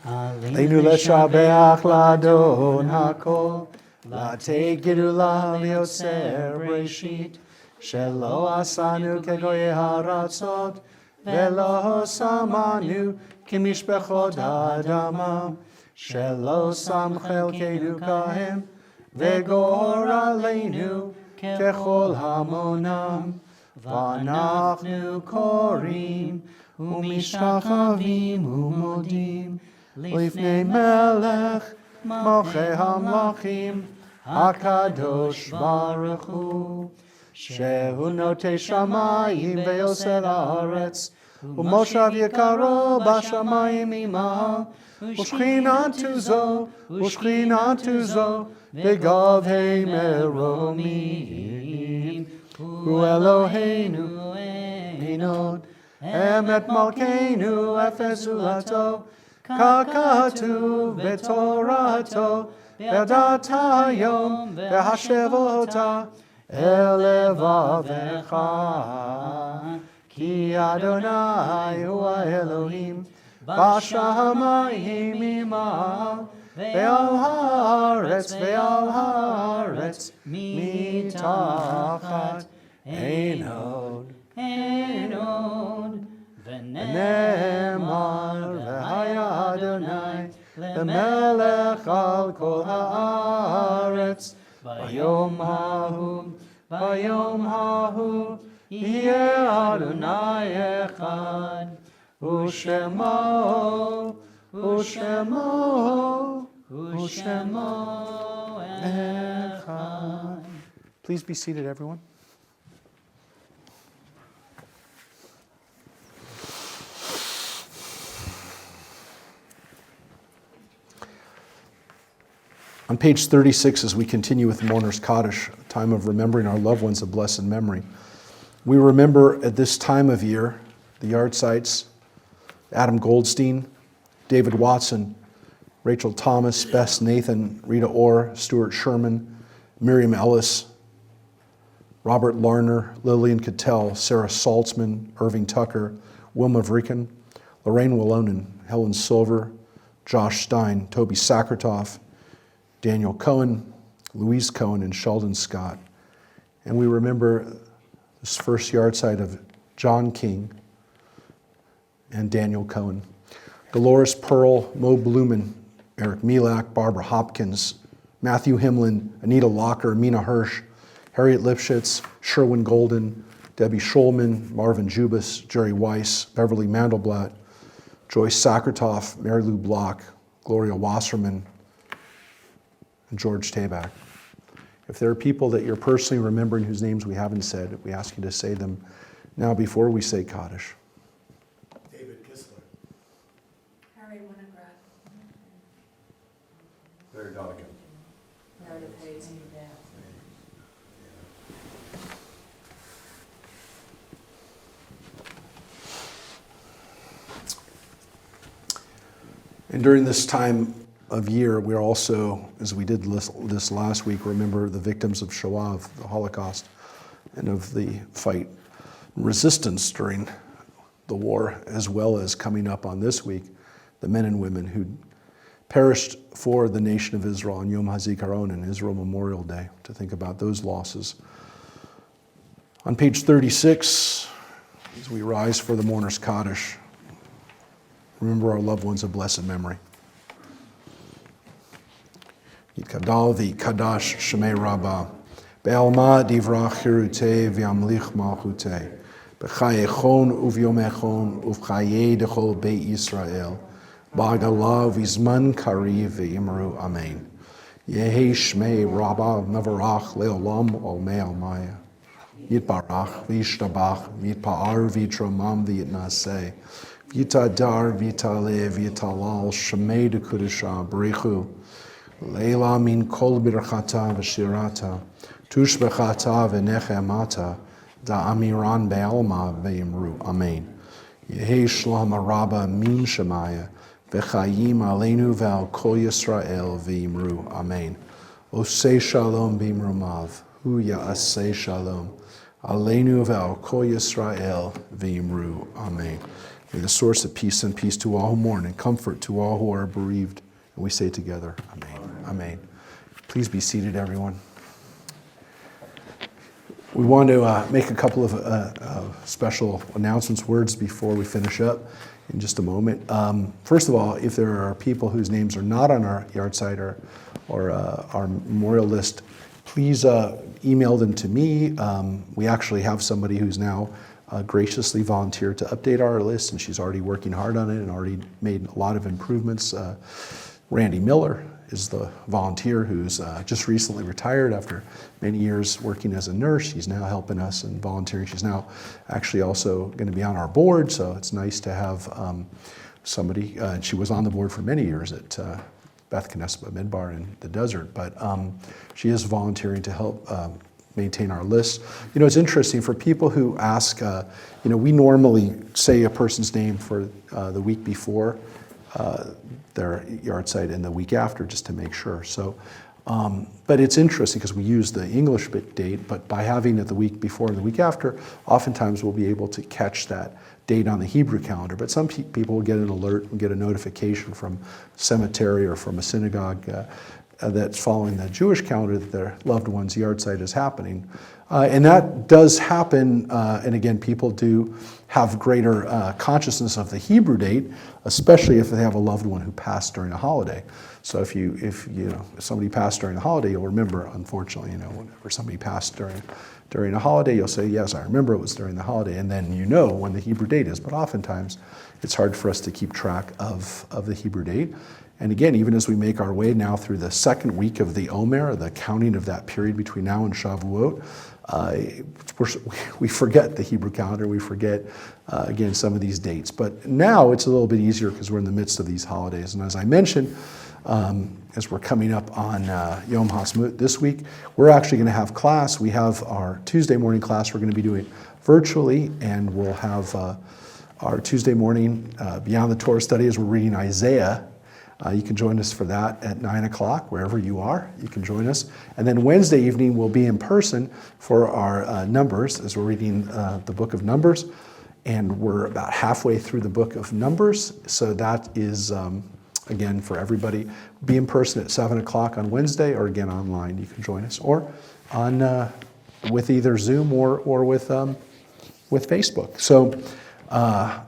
Aleinu leshabeach ladon hakol, latei gedula liotzer breshit, shelo asanu kegoye haratzot, velo samanu kimishbechot adama, shelo samchel kedu kahem, vegor aleinu kechol hamonam, vanachnu korim umishachavim umodim lifnei melech mochei hamlachim hakadosh baruch hu shehu notei shamayim ve'osel haaretz umoshav yekaro bashamayim imaha ushchinatu zo begavhei meromim hu Eloheinu enod emet malkeinu efezulato kakatu betorato bedatayom behashevota elevavecha ki Adonai hu Elohim bashamayim imah ve'al haaretz mitachat enod v'nemar v'haya Adonai lemelech al kol haaretz v'yom hahu yeh Adonai echad u'shemo echad. Please be seated, everyone. On page 36, as we continue with Mourner's Kaddish, a time of remembering our loved ones of blessed memory, we remember at this time of year the yard sites: Adam Goldstein, David Watson, Rachel Thomas, Bess Nathan, Rita Orr, Stuart Sherman, Miriam Ellis, Robert Larner, Lillian Cattell, Sarah Saltzman, Irving Tucker, Wilma Vricken, Lorraine Wallonen, Helen Silver, Josh Stein, Toby Sakratoff, Daniel Cohen, Louise Cohen, and Sheldon Scott. And we remember this first yard site of John King and Daniel Cohen. Dolores Pearl, Mo Blumen, Eric Milak, Barbara Hopkins, Matthew Himlin, Anita Locker, Mina Hirsch, Harriet Lipschitz, Sherwin Golden, Debbie Schulman, Marvin Jubis, Jerry Weiss, Beverly Mandelblatt, Joyce Sakratoff, Mary Lou Block, Gloria Wasserman, and George Tabak. If there are people that you're personally remembering whose names we haven't said, we ask you to say them now before we say Kaddish. David Kistler. Harry Winograd. Larry Donegan. Meredith Hayes. And during this time of year, we're also, as we did this last week, remember the victims of Shoah, of the Holocaust, and of the fight resistance during the war, as well as coming up on this week, the men and women who perished for the nation of Israel on Yom HaZikaron and Israel Memorial Day, to think about those losses. On page 36, as we rise for the Mourner's Kaddish, remember our loved ones of blessed memory. Yitkadal v'yikadash shemei Rabba, be'alma divrach chirutei v'yamlich malchutei, b'chayechon uvyomechon uv'chayei dechol beit Yisrael, ba'gala v'zman kariv v'yimru amen. Yehi shmei Rabba mevarach le'olam olmei almaya. Yitbarach v'yishtabach v'yitpa'ar v'yitromam v'yitnaseh. V'yitadar v'yitale v'yitalal shemei dekudesha b'rechu. Leila min kol birchata v'shirata, tushbechata v'nechemata, da'amiran be'alma ve'imru. Amen. Yehi shlam araba min shemaya, v'chayim aleinu ve'al kol Yisrael ve'imru. Amen. Osei shalom bimromav. Hu ya'aseh shalom. Aleinu ve'al kol Yisrael v'imru. Amen. May the source of peace and peace to all who mourn and comfort to all who are bereaved. And we say together, Amen. Amen. Please be seated, everyone. We want to make a couple of special announcements, words before we finish up in just a moment. First of all, if there are people whose names are not on our yard site or our memorial list, please email them to me. We actually have somebody who's now graciously volunteered to update our list, and she's already working hard on it and already made a lot of improvements. Randy Miller is the volunteer who's just recently retired after many years working as a nurse. She's now helping us and volunteering. She's now actually also going to be on our board, so it's nice to have somebody. She was on the board for many years at Beth Knesset Midbar in the desert, but she is volunteering to help maintain our list. You know, it's interesting for people who ask, we normally say a person's name for the week before their yard site and the week after just to make sure. So, but it's interesting because we use the English date, but by having it the week before and the week after, oftentimes we'll be able to catch that date on the Hebrew calendar. But some people will get an alert and get a notification from a cemetery or from a synagogue that's following the Jewish calendar that their loved one's yard site is happening. And that does happen, and again, people do have greater consciousness of the Hebrew date, especially if they have a loved one who passed during a holiday. So if somebody passed during a holiday, you'll remember, unfortunately, whenever somebody passed during a holiday, you'll say, yes, I remember it was during the holiday, and then you know when the Hebrew date is. But oftentimes, it's hard for us to keep track of the Hebrew date. And again, even as we make our way now through the second week of the Omer, the counting of that period between now and Shavuot, we forget the Hebrew calendar. We forget, again, some of these dates. But now it's a little bit easier because we're in the midst of these holidays. And as I mentioned, as we're coming up on Yom HaSmut this week, we're actually going to have class. We have our Tuesday morning class. We're going to be doing virtually, and we'll have our Tuesday morning Beyond the Torah study as we're reading Isaiah. You can join us for that at 9 o'clock, wherever you are. You can join us. And then Wednesday evening, we'll be in person for our Numbers, as we're reading the book of Numbers. And we're about halfway through the book of Numbers. So that is, again, for everybody. Be in person at 7 o'clock on Wednesday, or again, online. You can join us. Or on with either Zoom or with Facebook. So,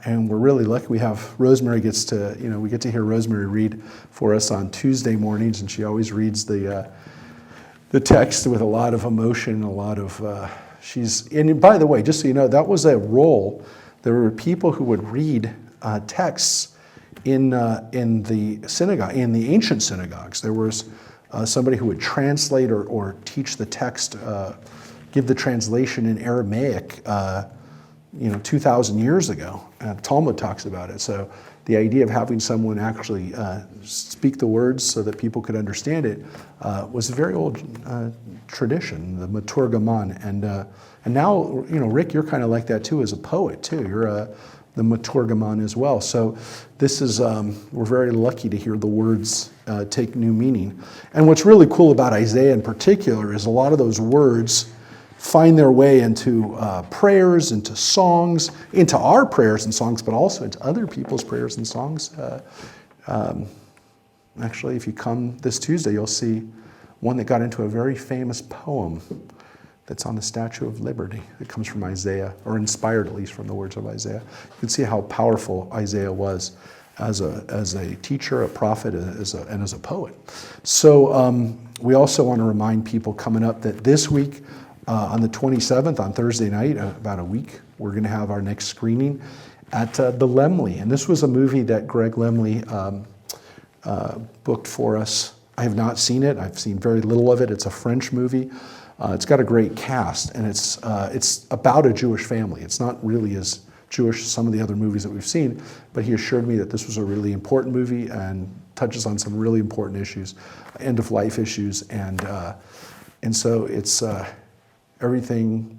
and we're really lucky we have Rosemary we get to hear Rosemary read for us on Tuesday mornings, and she always reads the text with a lot of emotion, a lot of, and by the way, just so you know, that was a role. There were people who would read texts in the synagogue, in the ancient synagogues. There was somebody who would translate or teach the text, give the translation in Aramaic, 2,000 years ago. Talmud talks about it. So the idea of having someone actually speak the words so that people could understand it was a very old tradition, the Maturgaman. And now, Rick, you're kind of like that too as a poet too. You're the Maturgaman as well. So this is, we're very lucky to hear the words take new meaning. And what's really cool about Isaiah in particular is a lot of those words find their way into prayers, into songs, into our prayers and songs, but also into other people's prayers and songs. Actually, if you come this Tuesday, you'll see one that got into a very famous poem that's on the Statue of Liberty. It comes from Isaiah, or inspired at least from the words of Isaiah. You can see how powerful Isaiah was as a teacher, a prophet, and as a poet. So we also want to remind people coming up that this week, on the 27th, on Thursday night, about a week, we're going to have our next screening at the Lemley. And this was a movie that Greg Lemley booked for us. I have not seen it. I've seen very little of it. It's a French movie. It's got a great cast, and it's about a Jewish family. It's not really as Jewish as some of the other movies that we've seen, but he assured me that this was a really important movie and touches on some really important issues, end-of-life issues, and so it's... everything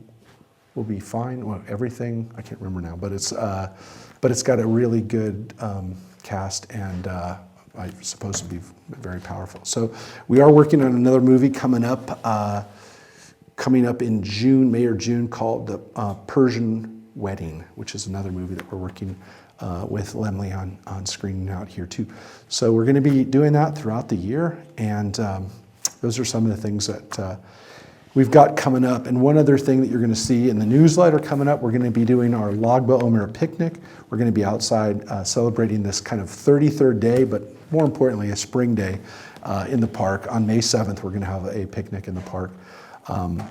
will be fine. Well, everything, I can't remember now, but it's got a really good cast and supposed to be very powerful. So we are working on another movie coming up in June, May or June, called The Persian Wedding, which is another movie that we're working with Lemley on screening out here too. So we're going to be doing that throughout the year, and those are some of the things that we've got coming up. And one other thing that you're going to see in the newsletter coming up, we're going to be doing our Lagba Omer picnic. We're going to be outside celebrating this kind of 33rd day, but more importantly, a spring day in the park. On May 7th, we're going to have a picnic in the park. And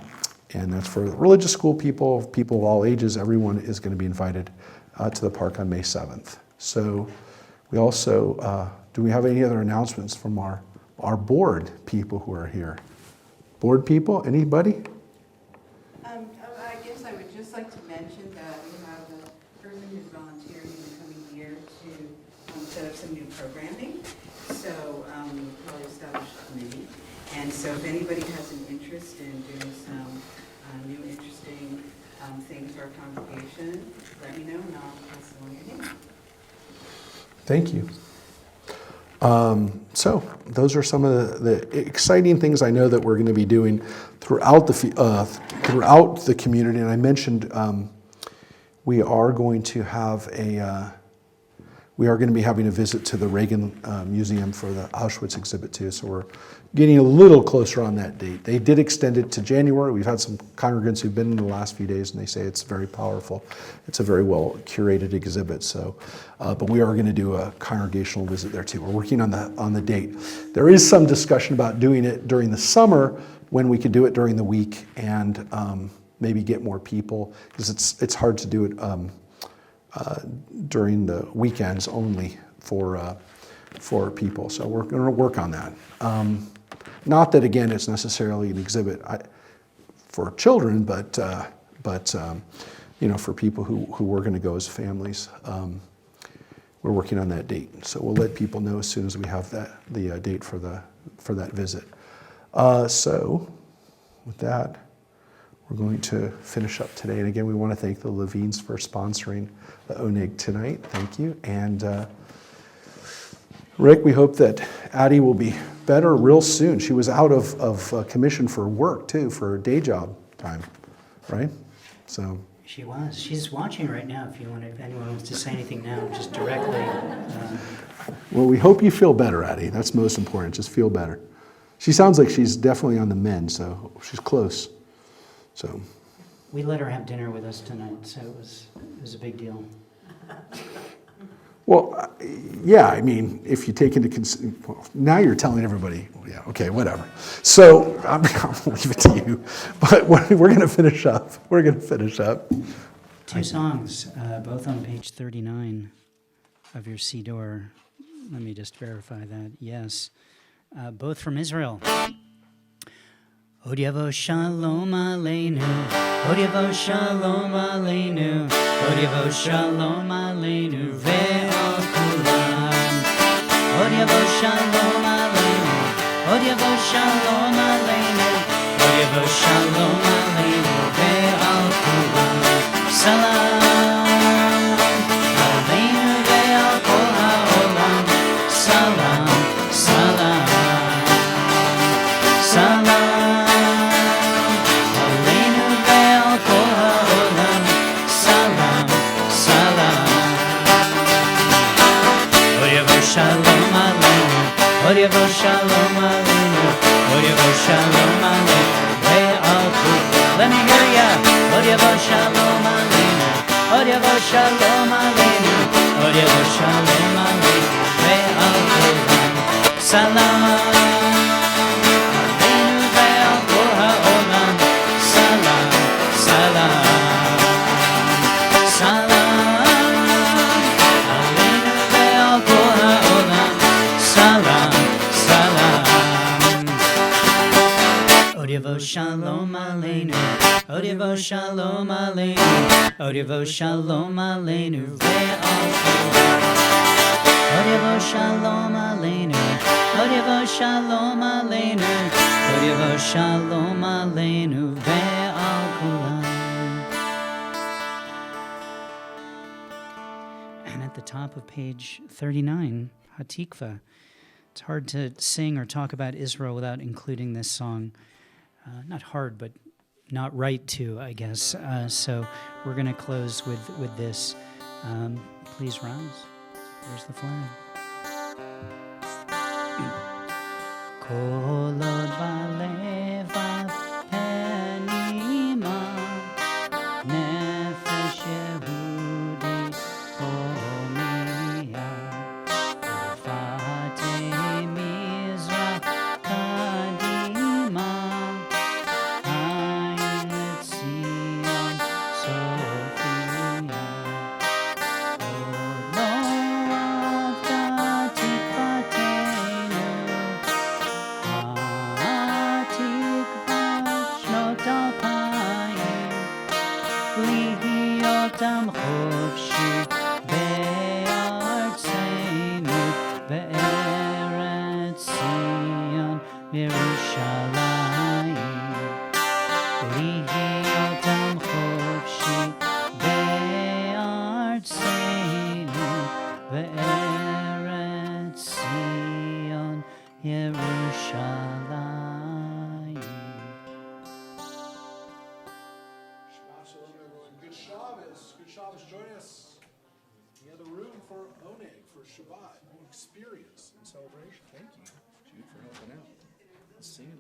that's for religious school people of all ages. Everyone is going to be invited to the park on May 7th. So we also, do we have any other announcements from our board people who are here? Board people, anybody? I guess I would just like to mention that we have a person who's volunteering in the coming year to set up some new programming. So we'll probably establish a committee. And so if anybody has an interest in doing some new interesting things for our congregation, let me know and I'll pass along your name. Thank you. So those are some of the exciting things I know that we're going to be doing throughout the community. And I mentioned we are going to be having a visit to the Reagan Museum for the Auschwitz exhibit too. So we're getting a little closer on that date. They did extend it to January. We've had some congregants who've been in the last few days, and they say it's very powerful. It's a very well curated exhibit. So, but we are going to do a congregational visit there too. We're working on the date. There is some discussion about doing it during the summer when we could do it during the week and maybe get more people, because it's hard to do it during the weekends only for people. So we're going to work on that. Not that, again, it's necessarily an exhibit for children, but for people who were going to go as families. We're working on that date. So we'll let people know as soon as we have the date for that visit. So with that, we're going to finish up today. And again, we want to thank the Levines for sponsoring the ONEG tonight. Thank you. And Rick, we hope that Addie will be better real soon. She was out of commission for work too, for day job time, right? So She was. She's watching right now. If anyone wants to say anything now, just directly. Well, we hope you feel better, Addie. That's most important. Just feel better. She sounds like she's definitely on the mend, so she's close. So We let her have dinner with us tonight, so it was a big deal. Well, yeah, I mean, if you take into consideration, now you're telling everybody, yeah, okay, whatever. So I'll leave it to you. But we're going to finish up. Two songs, both on page 39 of your Siddur. Let me just verify that. Yes. Both from Israel. Od yavo shalom aleinu, Od yavo shalom aleinu, Od yavo shalom aleinu ve'al kulam. Od yavo shalom aleinu, Od yavo shalom aleinu, Od yavo shalom aleinu ve'al kulam. Salam aleinu ve'al kol ha'olam. Salam, salam, salam. Shalom aleinu, Od yavo shalom aleinu, Od yavo shalom aleinu ve'al kulam. Let me hear ya. Od yavo shalom aleinu, Od yavo shalom aleinu, Od yavo shalom aleinu ve'al kulam. Salam aleinu ve'al kol ha'olam. Salam, salam, salam. Od yavo shalom aleinu, Od yavo shalom aleinu, Od yavo shalom aleinu ve'al kulam. Od yavo shalom aleinu, Od yavo shalom aleinu, Od yavo shalom aleinu ve'al kulam. And at the top of page 39, Hatikva, It's hard to sing or talk about Israel without including this song. Not hard, but not right to, I guess. So we're going to close with this. Please rise. There's the flag. Kolod balevav penima nefesh Yehudi homiya ufatei mizrach kadima hayin Tzion Sophia Lo avta tikvatenu Tam חופשי בארצנו בארץ ציון ירושלים להיות עם חופשי בארצנו בארץ ציון ירושלים. Shabbat shalom, everyone. Good Shabbos. Good Shabbos. Join us in the other room for Oneg, for Shabbat experience and celebration. Thank you, Jude, for helping out. Sing